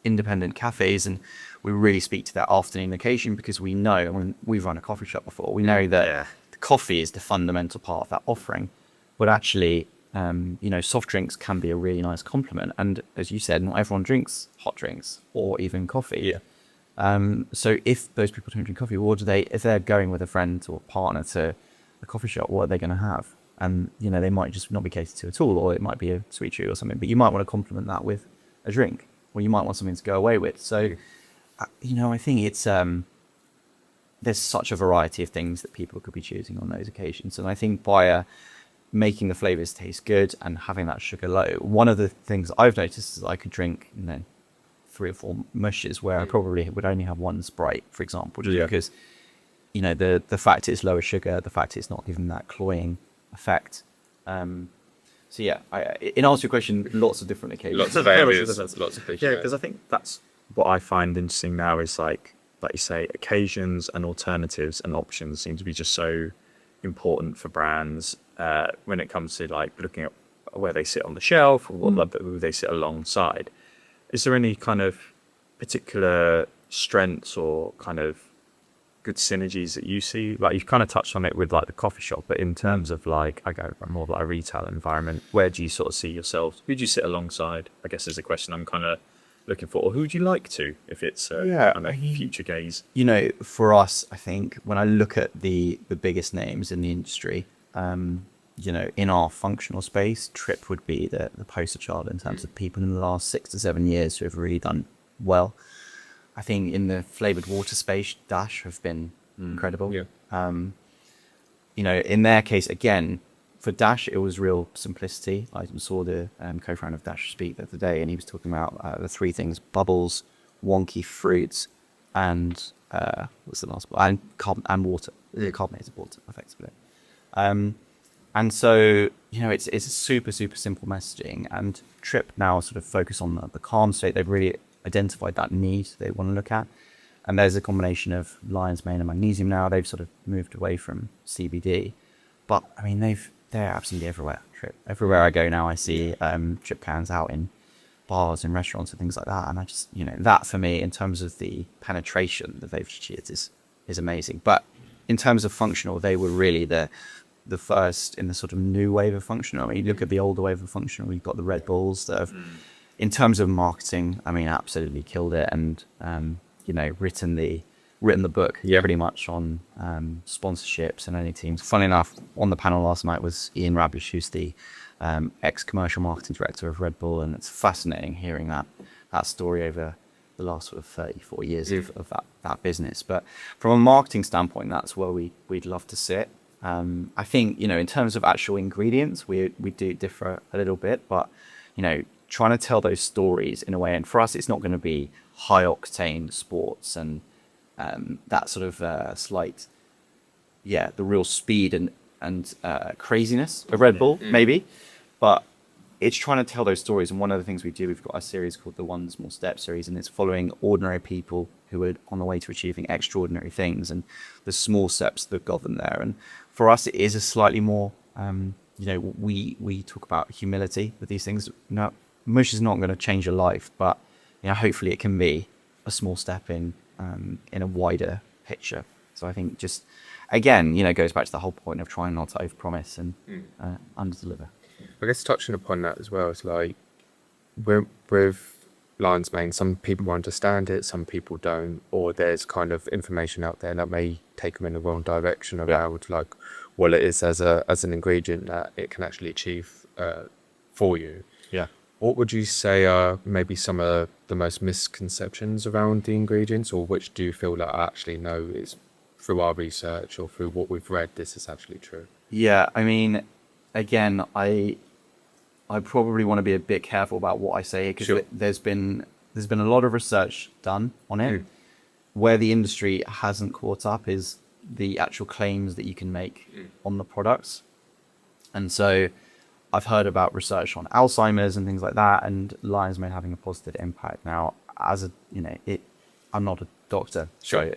independent cafes, and we really speak to that afternoon occasion because we know, when we've run a coffee shop before, we know that the coffee is the fundamental part of that offering, but actually soft drinks can be a really nice complement. And as you said, not everyone drinks hot drinks or even coffee. So if those people don't drink coffee, if they're going with a friend or partner to a coffee shop, what are they going to have? And they might just not be catered to at all, or it might be a sweet treat or something, but you might want to complement that with a drink, or you might want something to go away with. So, I think it's, there's such a variety of things that people could be choosing on those occasions. And I think by making the flavors taste good and having that sugar low, one of the things I've noticed is I could drink, 3 or 4 MUUSHs where I probably would only have one Sprite, for example, just because, the fact it's lower sugar, the fact it's not giving that cloying effect. So yeah, in answer to your question, lots of different occasions. Lots of areas, lots of things. Yeah, because I think that's what I find interesting now is like you say, occasions and alternatives and options seem to be just so important for brands when it comes to like looking at where they sit on the shelf or who they sit alongside. Is there any kind of particular strengths or kind of good synergies that you see? Like you've kind of touched on it with like the coffee shop, but in terms of like, I go more of like a retail environment, where do you sort of see yourselves? Who do you sit alongside? I guess is a question I'm kind of looking for. Or who would you like to, if it's kind of future gaze? For us, I think when I look at the biggest names in the industry, in our functional space, Trip would be the poster child in terms of people in the last 6 to 7 years who have really done well. I think in the flavored water space, Dash have been incredible. Yeah. In their case, again, for Dash, it was real simplicity. I saw the co-founder of Dash speak the other day, and he was talking about the 3 things: bubbles, wonky fruits, and what's the last one? And water, carbonated water, effectively. And so, it's a super, super simple messaging. And Trip now sort of focus on the calm state. They've really identified that need they want to look at. And there's a combination of lion's mane and magnesium now. They've sort of moved away from CBD. But, I mean, they're absolutely everywhere. Trip. Everywhere I go now, I see Trip cans out in bars and restaurants and things like that. And I just, that for me, in terms of the penetration that they've achieved is amazing. But in terms of functional, they were really the first in the sort of new wave of functional. I mean, you look at the older wave of functional, you've got the Red Bulls that have, in terms of marketing, I mean, absolutely killed it and, written the book pretty much on sponsorships and any teams. Funnily enough, on the panel last night was Ian Rabish, who's the ex-commercial marketing director of Red Bull, and it's fascinating hearing that story over the last sort of 34 years of that business. But from a marketing standpoint, that's where we'd love to sit. I think, in terms of actual ingredients, we do differ a little bit, but, trying to tell those stories in a way. And for us, it's not going to be high octane sports and that sort of slight, the real speed and craziness of Red Bull, maybe. But it's trying to tell those stories. And one of the things we do, we've got a series called the One Small Step series, and it's following ordinary people who are on the way to achieving extraordinary things and the small steps that got them there. And for us, it is a slightly more, we talk about humility with these things. No, MUUSH is not going to change your life, but hopefully it can be a small step in a wider picture. So I think just, again, goes back to the whole point of trying not to overpromise and underdeliver. I guess touching upon that as well, it's like with Lion's Mane, some people understand it, some people don't, or there's kind of information out there that may take them in the wrong direction around like what it is as an ingredient that it can actually achieve for you. Yeah. What would you say are maybe some of the most misconceptions around the ingredients, or which do you feel that actually no, it's through our research or through what we've read, this is actually true? Yeah, I mean, again, I probably want to be a bit careful about what I say because there's been a lot of research done on it. Where the industry hasn't caught up is the actual claims that you can make on the products. And so I've heard about research on Alzheimer's and things like that, and Lion's Mane having a positive impact. Now, as I'm not a doctor, so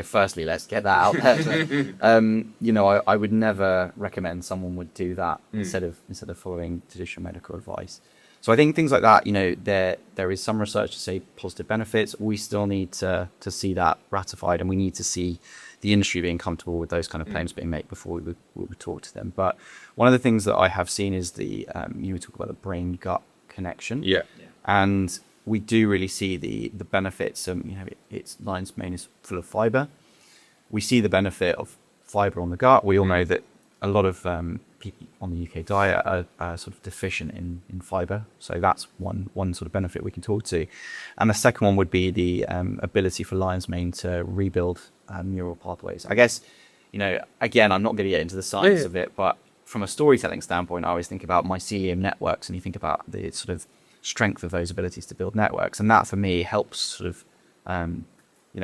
firstly, let's get that out there. I would never recommend someone would do that instead of following traditional medical advice. So I think things like that, there is some research to say positive benefits. We still need to see that ratified, and we need to see the industry being comfortable with those kind of claims being made before we would talk to them. But one of the things that I have seen is the you talk about the brain-gut connection. Yeah. And we do really see the benefits. It's Lion's Mane is full of fiber. We see the benefit of fiber on the gut. We all know that a lot of people on the UK diet are sort of deficient in fiber. So that's one sort of benefit we can talk to. And the second one would be the ability for Lion's Mane to rebuild neural pathways. I guess, again, I'm not going to get into the science of it, but from a storytelling standpoint, I always think about mycelium networks, and you think about the sort of strength of those abilities to build networks. And that for me helps sort of,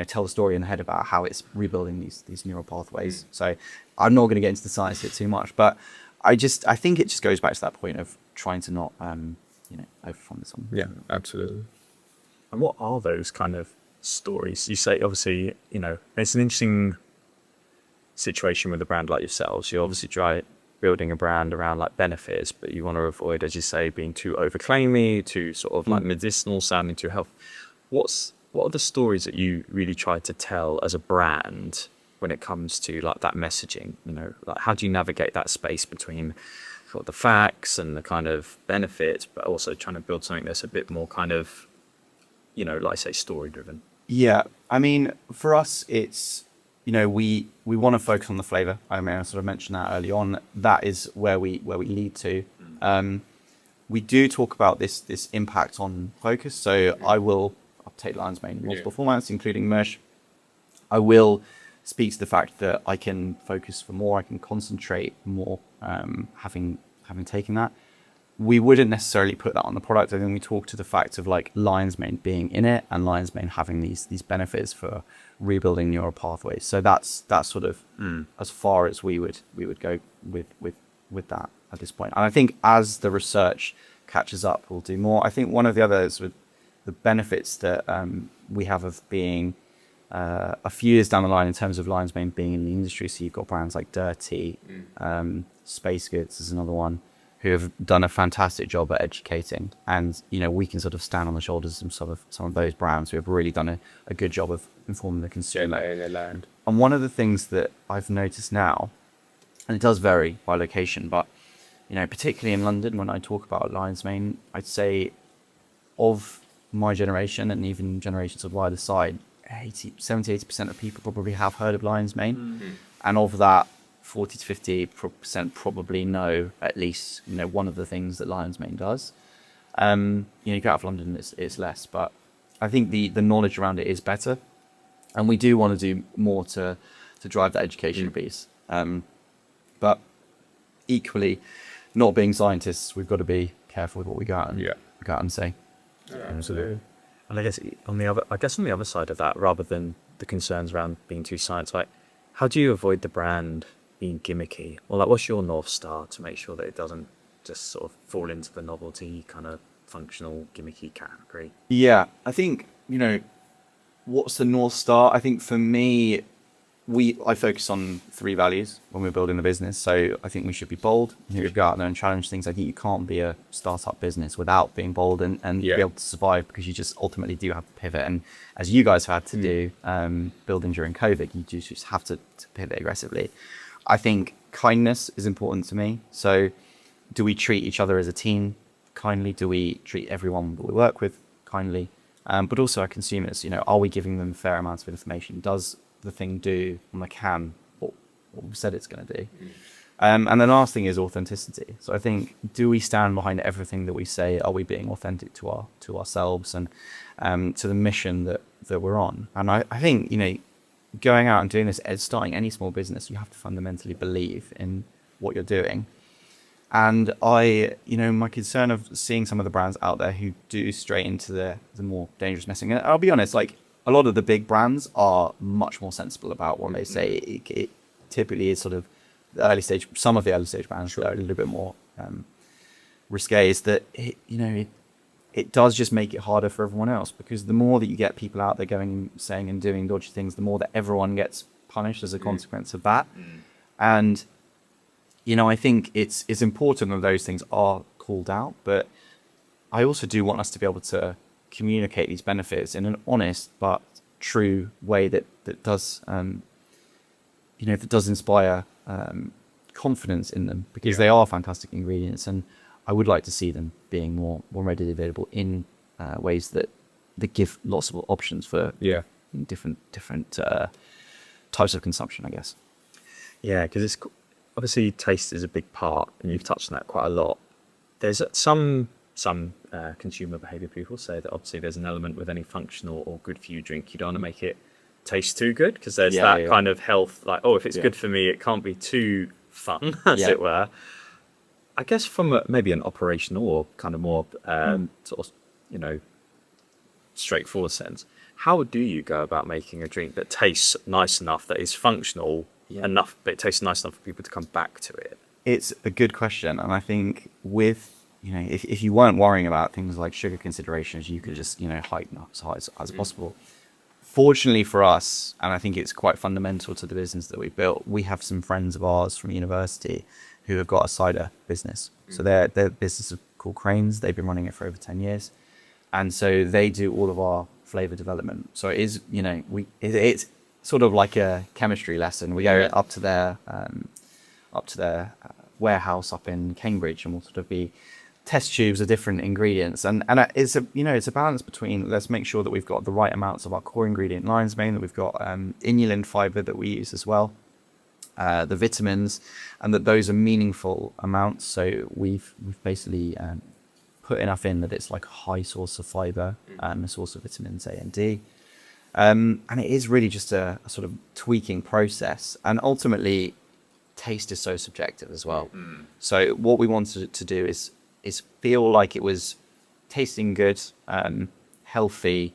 tell the story in the head about how it's rebuilding these neural pathways. So I'm not going to get into the science of it too much, but I think it just goes back to that point of trying to not, overpromise something. Yeah, absolutely. And what are those kind of stories? You say, obviously, it's an interesting situation with a brand like yourselves. You obviously try building a brand around like benefits, but you want to avoid, as you say, being too overclaimy, too sort of like medicinal sounding, too health. What are the stories that you really try to tell as a brand when it comes to like that messaging? Like how do you navigate that space between sort of the facts and the kind of benefits, but also trying to build something that's a bit more kind of, like I say, story driven? Yeah, I mean, for us, it's we want to focus on the flavor. I mean, I sort of mentioned that early on. That is where we lead to. We do talk about this impact on focus. So I'll take Lion's Mane multiple formats, including MUUSH. I will speak to the fact that I can focus for more. I can concentrate more. Having taken that, we wouldn't necessarily put that on the product. I think we talk to the fact of like Lion's Mane being in it and Lion's Mane having these benefits for rebuilding neural pathways. So that's sort of as far as we would go with that at this point. And I think as the research catches up, we'll do more. I think one of the others with the benefits that we have of being a few years down the line in terms of Lion's Mane being in the industry. So you've got brands like Dirty, Space Goods is another one, who have done a fantastic job at educating. And, we can sort of stand on the shoulders of some of those brands who have really done a good job of informing the consumer. In their land. And one of the things that I've noticed now, and it does vary by location, but, particularly in London, when I talk about Lion's Mane, I'd say of my generation and even generations of either side, 70-80% of people probably have heard of Lion's Mane. And of that, 40 to 50% probably know at least one of the things that Lion's Mane does. You go out of London, it's less, but I think the knowledge around it is better, and we do want to do more to drive that education piece. But equally, not being scientists, we've got to be careful with what we go out and go out and say. Absolutely. And I guess on the other side of that, rather than the concerns around being too science, like how do you avoid the brand being gimmicky? Or like what's your North Star to make sure that it doesn't just sort of fall into the novelty kind of functional gimmicky category? Yeah, I think, what's the North Star? I think for me, I focus on 3 values when we're building the business. So I think we should be bold. You should go out there and challenge things. I think you can't be a startup business without being bold and be able to survive, because you just ultimately do have to pivot. And as you guys have had to do, building during COVID, you do just have to pivot aggressively. I think kindness is important to me. So do we treat each other as a team kindly? Do we treat everyone that we work with kindly? But also our consumers, are we giving them fair amounts of information? Does the thing do on the can what we said it's going to do? And the last thing is authenticity. So I think, do we stand behind everything that we say? Are we being authentic to ourselves and to the mission that we're on? And I think, going out and doing this, starting any small business, you have to fundamentally believe in what you're doing. And my concern of seeing some of the brands out there who do stray into the more dangerous messaging, and I'll be honest, like a lot of the big brands are much more sensible about what they say. It typically is sort of the early stage, some of the early stage brands that are a little bit more risque, is that it does just make it harder for everyone else, because the more that you get people out there going, saying and doing dodgy things, the more that everyone gets punished as a consequence of that. And I think it's important that those things are called out, but I also do want us to be able to communicate these benefits in an honest but true way that does that does inspire confidence in them, because they are fantastic ingredients, and I would like to see them being more readily available in ways that give lots of options for different types of consumption, I guess. Yeah, because it's obviously taste is a big part, and you've touched on that quite a lot. There's some consumer behavior people say that obviously there's an element with any functional or good for you drink, you don't want to make it taste too good, because there's kind of health, like, if it's good for me, it can't be too fun, as it were. I guess from maybe an operational or kind of more sort of, straightforward sense, how do you go about making a drink that tastes nice enough, that is functional enough, but it tastes nice enough for people to come back to it? It's a good question, and I think with if you weren't worrying about things like sugar considerations, you could just heighten up as high as possible. Fortunately for us, and I think it's quite fundamental to the business that we built, we have some friends of ours from university who have got a cider business. So their business is called Cranes. They've been running it for over 10 years, and so they do all of our flavor development. So it is it's sort of like a chemistry lesson. We go up to their warehouse up in Cambridge, and we'll sort of be test tubes of different ingredients, and it's a balance between, let's make sure that we've got the right amounts of our core ingredient, lion's mane, that we've got inulin fiber that we use as well, the vitamins, and that those are meaningful amounts. So we've basically put enough in that it's like a high source of fiber and a source of vitamins A and D. And it is really just a sort of tweaking process. And ultimately, taste is so subjective as well. So what we wanted to do is feel like it was tasting good, healthy,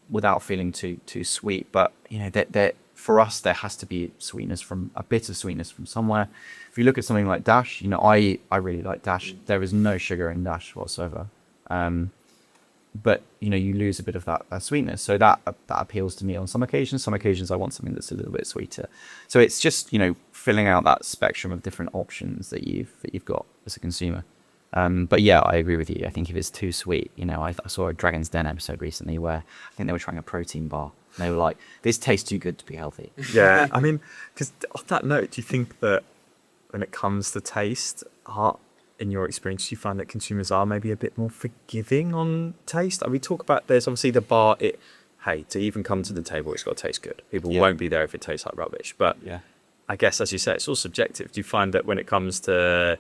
without feeling too sweet. But that for us, there has to be sweetness, from a bit of sweetness from somewhere. If you look at something like Dash, I really like Dash. There is no sugar in Dash whatsoever. But you lose a bit of that sweetness, so that appeals to me on some occasions. Some occasions I want something that's a little bit sweeter. So it's just filling out that spectrum of different options that you've got as a consumer. But yeah, I agree with you. I think if it's too sweet, I saw a Dragon's Den episode recently where I think they were trying a protein bar, and they were like, "This tastes too good to be healthy." Yeah, I mean, because on that note, do you think that when it comes to taste, in your experience, do you find that consumers are maybe a bit more forgiving on taste? We talk about, there's obviously the bar, to even come to the table, it's got to taste good. People won't be there if it tastes like rubbish. But I guess, as you say, it's all subjective. Do you find that when it comes to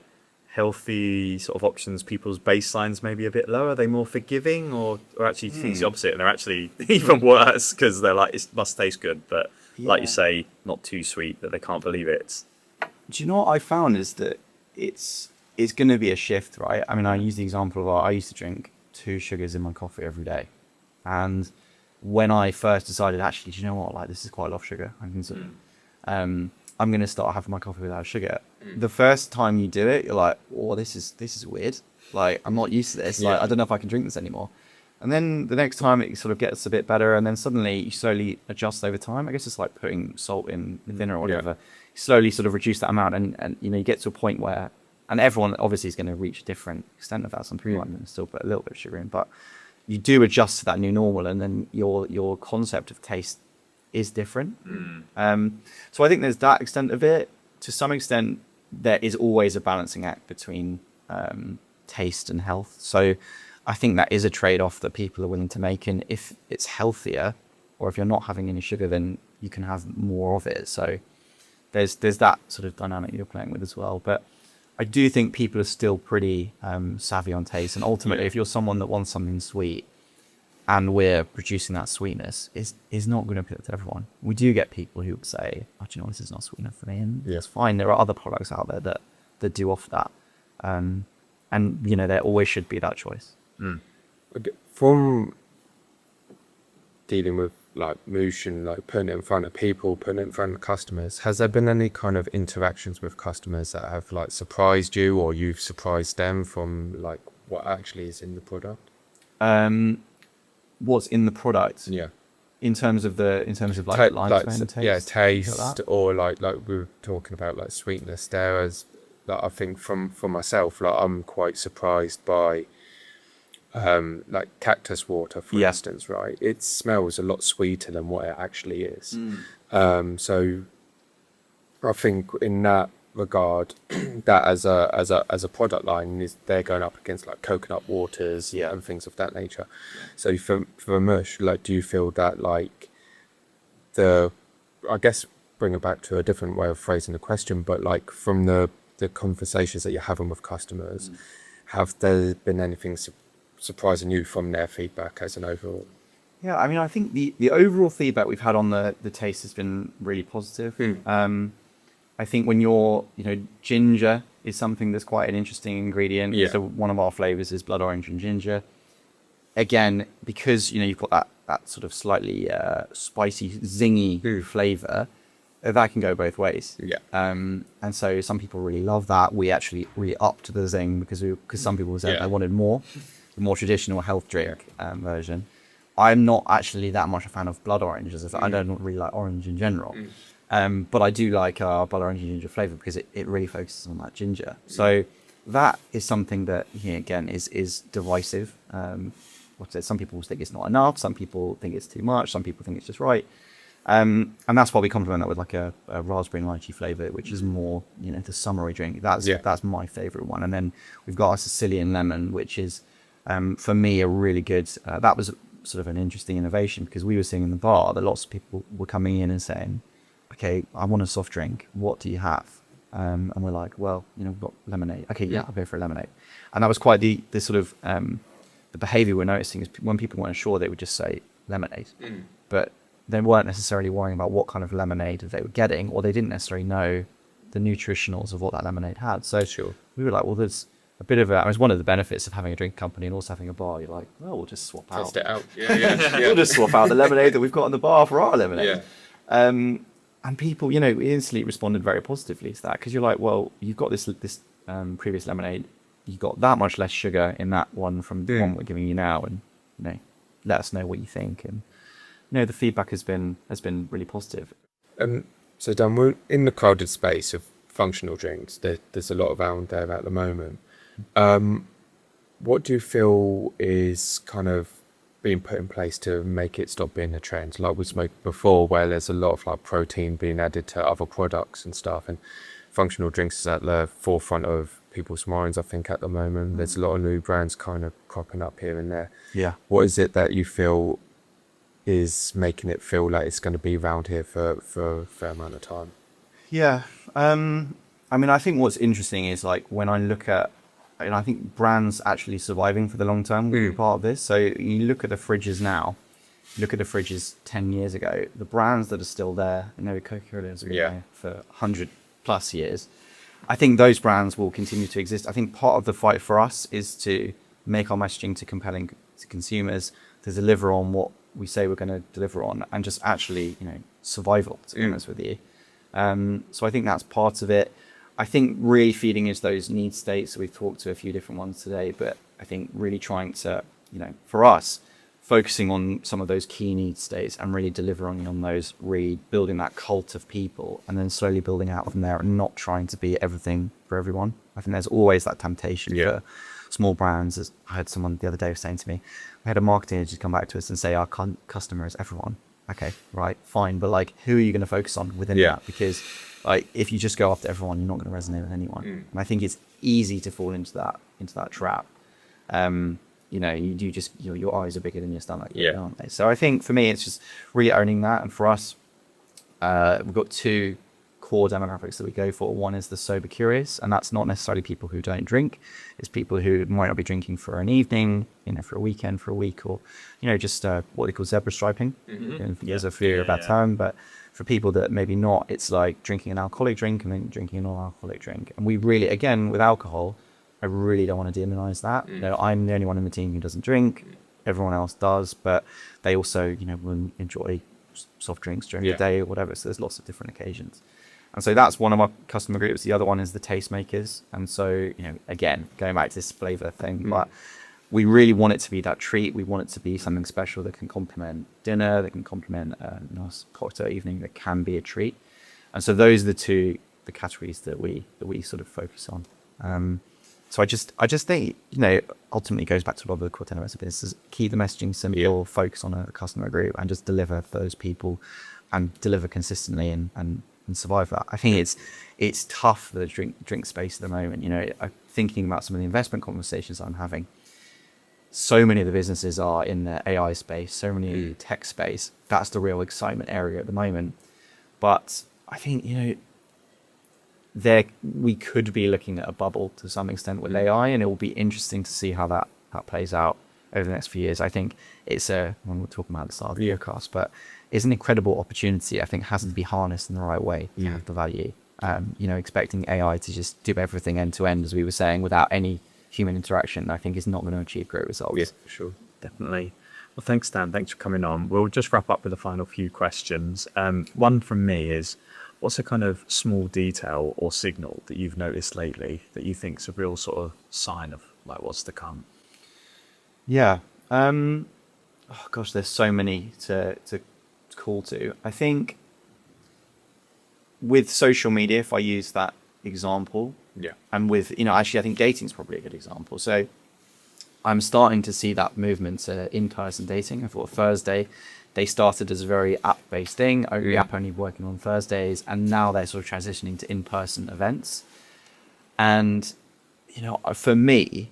healthy sort of options, people's baselines maybe a bit lower? Are they more forgiving, or actually you think it's the opposite, and they're actually even worse because they're like, it must taste good, but like you say, not too sweet that they can't believe it? Do you know what I found is that it's going to be a shift, right? I mean, I use the example of I used to drink 2 sugars in my coffee every day. And when I first decided, actually, do you know what? Like, this is quite a lot of sugar. I'm going to start having my coffee without sugar. The first time you do it, you're like, oh, this is weird. Like, I'm not used to this. Like, I don't know if I can drink this anymore. And then the next time it sort of gets a bit better, and then suddenly you slowly adjust over time. I guess it's like putting salt in dinner or whatever. You slowly sort of reduce that amount, and you know, you get to a point where, and everyone obviously is going to reach a different extent of that. Some people might still put a little bit of sugar in, but you do adjust to that new normal, and then your concept of taste is different. So I think there's that extent of it. To some extent, there is always a balancing act between taste and health. So I think that is a trade-off that people are willing to make. And if it's healthier, or if you're not having any sugar, then you can have more of it. So there's that sort of dynamic you're playing with as well. But I do think people are still pretty savvy on taste. And ultimately, if you're someone that wants something sweet, and we're producing that sweetness, is not going to appeal to everyone. We do get people who would say, oh, do you know, this is not sweet enough for me. And it's fine. There are other products out there that do offer that. And, you know, there always should be that choice. From dealing with like MUUSH and like putting it in front of people, putting it in front of customers, has there been any kind of interactions with customers that have like surprised you, or you've surprised them from like what actually is in the product? What's in the product? Yeah. In terms of like lifespan, taste. Yeah, taste, or like we were talking about like sweetness there. As like, I think for myself, like I'm quite surprised by like cactus water, for instance, right? It smells a lot sweeter than what it actually is. So I think in that regard, that as a product line, they're going up against like coconut waters and things of that nature. So for MUUSH, like, do you feel that like I guess bring it back to a different way of phrasing the question, but like from the conversations that you're having with customers, have there been anything surprising you from their feedback as an overall? Yeah, I mean, I think the overall feedback we've had on the taste has been really positive. I think when ginger is something that's quite an interesting ingredient. So one of our flavors is blood orange and ginger. Again, because, you know, you've got that sort of slightly spicy, zingy flavor, that can go both ways. And so some people really love that. We actually upped the zing because some people said they wanted more, the more traditional health drink version. I'm not actually that much a fan of blood orange, as I don't really like orange in general. But I do like our blood orange and ginger flavor because it really focuses on that ginger. So that is something that, again, is divisive. Some people think it's not enough. Some people think it's too much. Some people think it's just right. And that's why we complement that with like a raspberry and lychee flavor, which is more, the summery drink. That's my favorite one. And then we've got our Sicilian lemon, which is, for me, a really good, that was sort of an interesting innovation because we were seeing in the bar that lots of people were coming in and saying, okay, I want a soft drink. What do you have? And we're like, well, we've got lemonade. Okay, I'll go for a lemonade. And that was quite the sort of, the behavior we're noticing is when people weren't sure, they would just say lemonade. But they weren't necessarily worrying about what kind of lemonade they were getting, or they didn't necessarily know the nutritionals of what that lemonade had. So we were like, well, there's a bit of it's one of the benefits of having a drink company and also having a bar. You're like, well, we'll just swap out. Test it out. We'll just swap out the lemonade that we've got in the bar for our lemonade. And people, instantly responded very positively to that because you're like, well, you've got this previous lemonade. You got that much less sugar in that one from the one we're giving you now, and let us know what you think. And the feedback has been really positive. So Dan, we're in the crowded space of functional drinks. There's a lot around there at the moment. What do you feel is kind of being put in place to make it stop being a trend? Like we spoke before, where there's a lot of like protein being added to other products and stuff, and functional drinks is at the forefront of people's minds, I think, at the moment. There's a lot of new brands kind of cropping up here and there. What is it that you feel is making it feel like it's going to be around here for a fair amount of time? I mean, I think what's interesting is like when I look at, and I think brands actually surviving for the long term will be part of this. So you look at the fridges now, look at the fridges 10 years ago, the brands that are still there, Coca-Cola has been there for 100 plus years. I think those brands will continue to exist. I think part of the fight for us is to make our messaging to compelling to consumers, to deliver on what we say we're going to deliver on, and just actually, survival, to be honest with you. So I think that's part of it. I think really feeding is those need states. We've talked to a few different ones today, but I think really trying to, for us, focusing on some of those key need states and really delivering on those, really building that cult of people, and then slowly building out from there and not trying to be everything for everyone. I think there's always that temptation for small brands. As I heard someone the other day was saying to me, we had a marketing agency come back to us and say our customer is everyone. Okay, right, fine, but like, who are you going to focus on within that? Because like, if you just go after everyone, you're not going to resonate with anyone. And I think it's easy to fall into that trap. You do just, your eyes are bigger than your stomach, aren't they? So I think for me, it's just really owning that. And for us, we've got two core demographics that we go for. One is the sober curious, and that's not necessarily people who don't drink. It's people who might not be drinking for an evening, for a weekend, for a week, or, just what they call zebra striping. There's a fear of that term, but for people that maybe not, it's like drinking an alcoholic drink and then drinking a non-alcoholic drink. And we really, again, with alcohol, I really don't want to demonize that. I'm the only one in the team who doesn't drink. Everyone else does, but they also, will enjoy soft drinks during the day or whatever. So there's lots of different occasions. And so that's one of our customer groups. The other one is the tastemakers. And so, again, going back to this flavor thing, but we really want it to be that treat. We want it to be something special that can complement dinner, that can complement a nice cocktail evening, that can be a treat. And so those are the categories that we sort of focus on. So I just think, ultimately it goes back to a lot of the core tenets of this, is keep the messaging simple, focus on a customer group, and just deliver for those people and deliver consistently and survive that. I think it's tough for the drink space at the moment. I'm thinking about some of the investment conversations I'm having. So many of the businesses are in the AI space, so many tech space. That's the real excitement area at the moment. But I think, we could be looking at a bubble to some extent with AI, and it will be interesting to see how that plays out over the next few years. I think it's when we're talking about at the start of the podcast, but it's an incredible opportunity. I think has to be harnessed in the right way to have the value. Expecting AI to just do everything end to end, as we were saying, without any human interaction, I think is not going to achieve great results. Yeah, for sure. Definitely. Well, thanks, Dan. Thanks for coming on. We'll just wrap up with the final few questions. One from me is, what's a kind of small detail or signal that you've noticed lately that you think is a real sort of sign of like what's to come? Yeah. There's so many to call to. I think with social media, if I use that example, and with, actually I think dating is probably a good example. So I'm starting to see that movement to in-person dating. I thought Thursday, they started as a very app-based thing, app only working on Thursdays, and now they're sort of transitioning to in-person events. And, for me,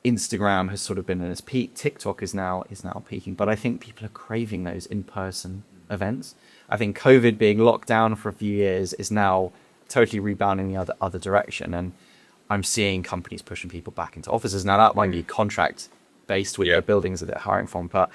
Instagram has sort of been in its peak. TikTok is now peaking, but I think people are craving those in-person events. I think COVID being locked down for a few years is now totally rebounding the other direction, and I'm seeing companies pushing people back into offices. Now that might be contract based with the buildings that they're hiring from, but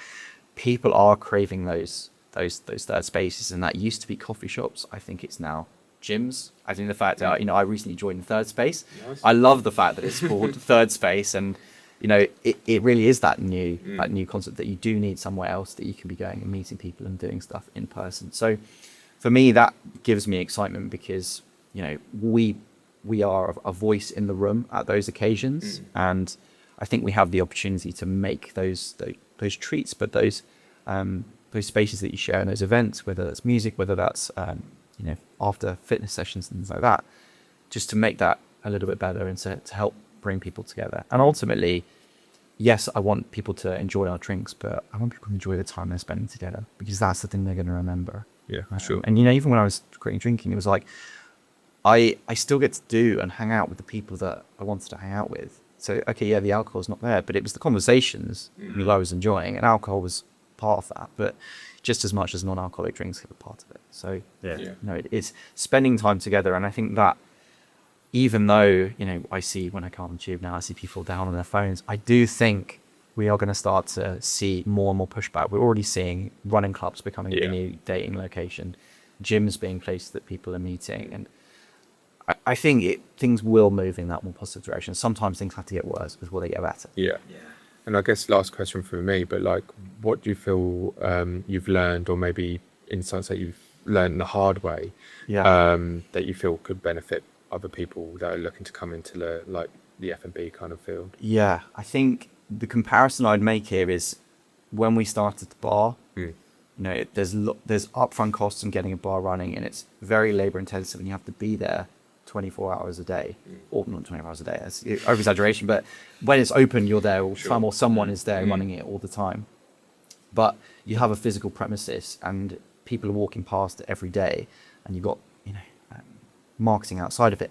people are craving those third spaces, and that used to be coffee shops. I think it's now gyms. I think the fact that I recently joined Third Space. Nice. I love the fact that it's called Third Space, and it really is that new concept that you do need somewhere else that you can be going and meeting people and doing stuff in person. So for me, that gives me excitement because we are a voice in the room at those occasions, and I think we have the opportunity to make those treats, but those spaces that you share in those events, whether that's music, whether that's after fitness sessions and things like that, just to make that a little bit better and to help bring people together. And ultimately, yes, I want people to enjoy our drinks, but I want people to enjoy the time they're spending together, because that's the thing they're going to remember. Yeah, sure. And even when I was creating drinking, it was like I still get to do and hang out with the people that I wanted to hang out with. So, okay, the alcohol's not there, but it was the conversations that I was enjoying, and alcohol was part of that, but just as much as non-alcoholic drinks are a part of it. So, it's spending time together. And I think that even though, I see when I come on the tube now, I see people down on their phones, I do think we are going to start to see more and more pushback. We're already seeing running clubs becoming a new dating location, gyms being places that people are meeting. And I think things will move in that more positive direction. Sometimes things have to get worse before they get better. Yeah. And I guess last question for me, but like, what do you feel you've learned, or maybe insights that you've learned the hard way, that you feel could benefit other people that are looking to come into the F&B kind of field? Yeah, I think the comparison I'd make here is when we started the bar. You know, there's upfront costs in getting a bar running, and it's very labor intensive, and you have to be there 24 hours a day, or not 24 hours a day, that's over exaggeration, but when it's open, you're there all the time, or someone is there running it all the time. But you have a physical premises, and people are walking past it every day, and you've got, you know, marketing outside of it.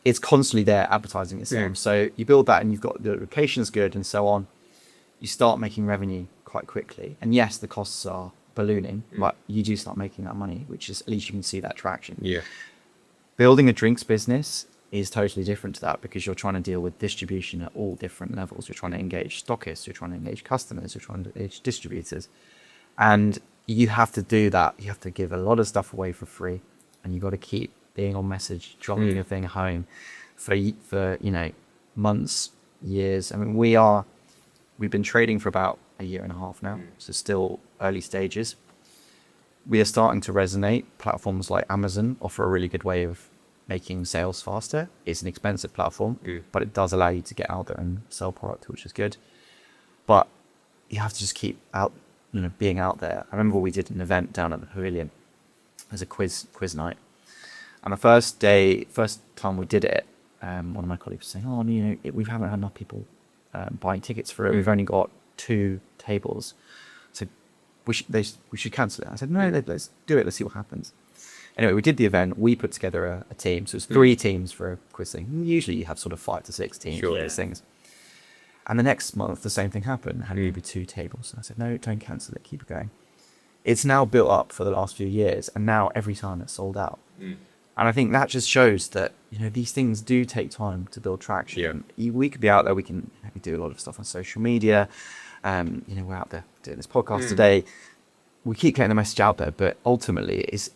It's constantly there advertising itself. So you build that, and you've got the location's good and so on. You start making revenue quite quickly. And yes, the costs are ballooning, but you do start making that money, which is, at least you can see that traction. Yeah. Building a drinks business is totally different to that, because you're trying to deal with distribution at all different levels. You're trying to engage stockists, you're trying to engage customers, you're trying to engage distributors. And you have to do that. You have to give a lot of stuff away for free, and you've got to keep being on message, dropping your thing home for you know, months, years. I mean, we've been trading for about a year and a half now, so still early stages. We are starting to resonate. Platforms like Amazon offer a really good way of making sales faster. It's an expensive platform, but it does allow you to get out there and sell product, which is good. But you have to just keep out, you know, being out there. I remember we did an event down at the Pavilion as a quiz night, and the first time we did it, one of my colleagues was saying, "Oh, you know, we haven't had enough people buying tickets for it. We've only got 2 tables." So we should cancel it. I said, no, let's do it. Let's see what happens. Anyway, we did the event. We put together a team. So it was 3 teams for a quiz thing. Usually you have sort of 5 to 6 teams for these things. And the next month, the same thing happened. Had maybe 2 tables. And I said, no, don't cancel it. Keep it going. It's now built up for the last few years. And now every time it's sold out. And I think that just shows that, you know, these things do take time to build traction. We could be out there. We do a lot of stuff on social media. You know, we're out there doing this podcast today. We keep getting the message out there, but ultimately it's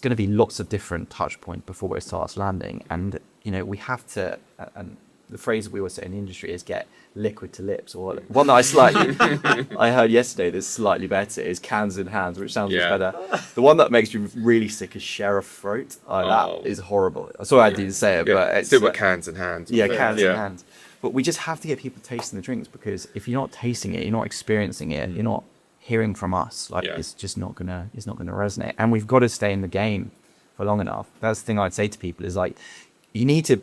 going to be lots of different touch points before it starts landing. And, you know, we have to, and the phrase we always say in the industry is get liquid to lips, or one that I heard yesterday that's slightly better is cans in hands, which sounds much better. The one that makes me really sick is sheriff throat. That is horrible. Sorry I didn't say it, but it's still got cans in hands. Cans in hands. But we just have to get people tasting the drinks, because if you're not tasting it, you're not experiencing it, you're not hearing from us. It's just not gonna resonate. And we've got to stay in the game for long enough. That's the thing I'd say to people is, like, you need to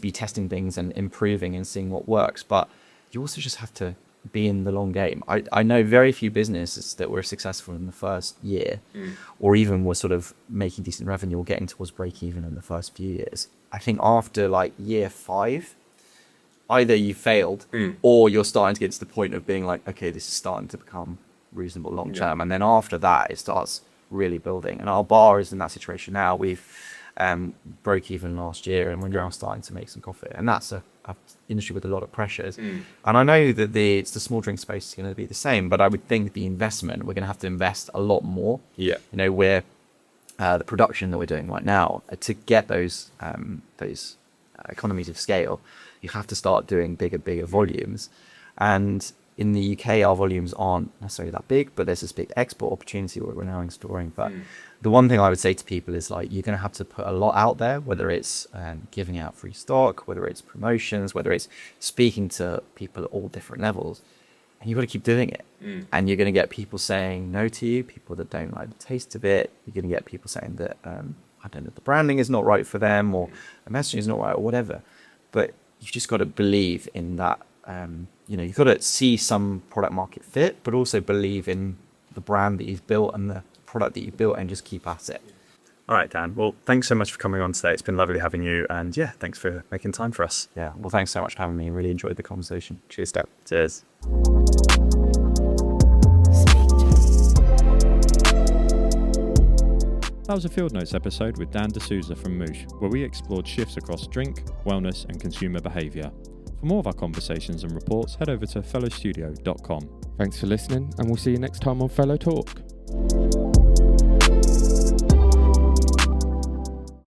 be testing things and improving and seeing what works, but you also just have to be in the long game. I know very few businesses that were successful in the first year, or even were sort of making decent revenue or getting towards break even in the first few years. I think after like year 5, either you failed or you're starting to get to the point of being like, okay, this is starting to become reasonable long term. And then after that, it starts really building. And our bar is in that situation now. We've broke even last year, and we're now starting to make some profit. And that's a industry with a lot of pressures. And I know that it's the small drink space is going to be the same, but I would think the investment, we're going to have to invest a lot more. You know, where the production that we're doing right now, to get those economies of scale, you have to start doing bigger volumes. And in the UK, our volumes aren't necessarily that big, but there's this big export opportunity where we're now exploring. But the one thing I would say to people is, like, you're going to have to put a lot out there, whether it's giving out free stock, whether it's promotions, whether it's speaking to people at all different levels. And you've got to keep doing it. And you're going to get people saying no to you, people that don't like the taste of it. You're going to get people saying that, I don't know, the branding is not right for them, or the messaging is not right, or whatever. But you've just got to believe in that. You know, you've got to see some product market fit, but also believe in the brand that you've built and the product that you've built, and just keep at it. All right, Dan. Well, thanks so much for coming on today. It's been lovely having you. And thanks for making time for us. Yeah, well, thanks so much for having me. Really enjoyed the conversation. Cheers, Dan. Cheers. That was a Field Notes episode with Dan D'Souza from MUUSH, where we explored shifts across drink, wellness and consumer behaviour. For more of our conversations and reports, head over to fellowstudio.com. Thanks for listening, and we'll see you next time on Fellow Talk.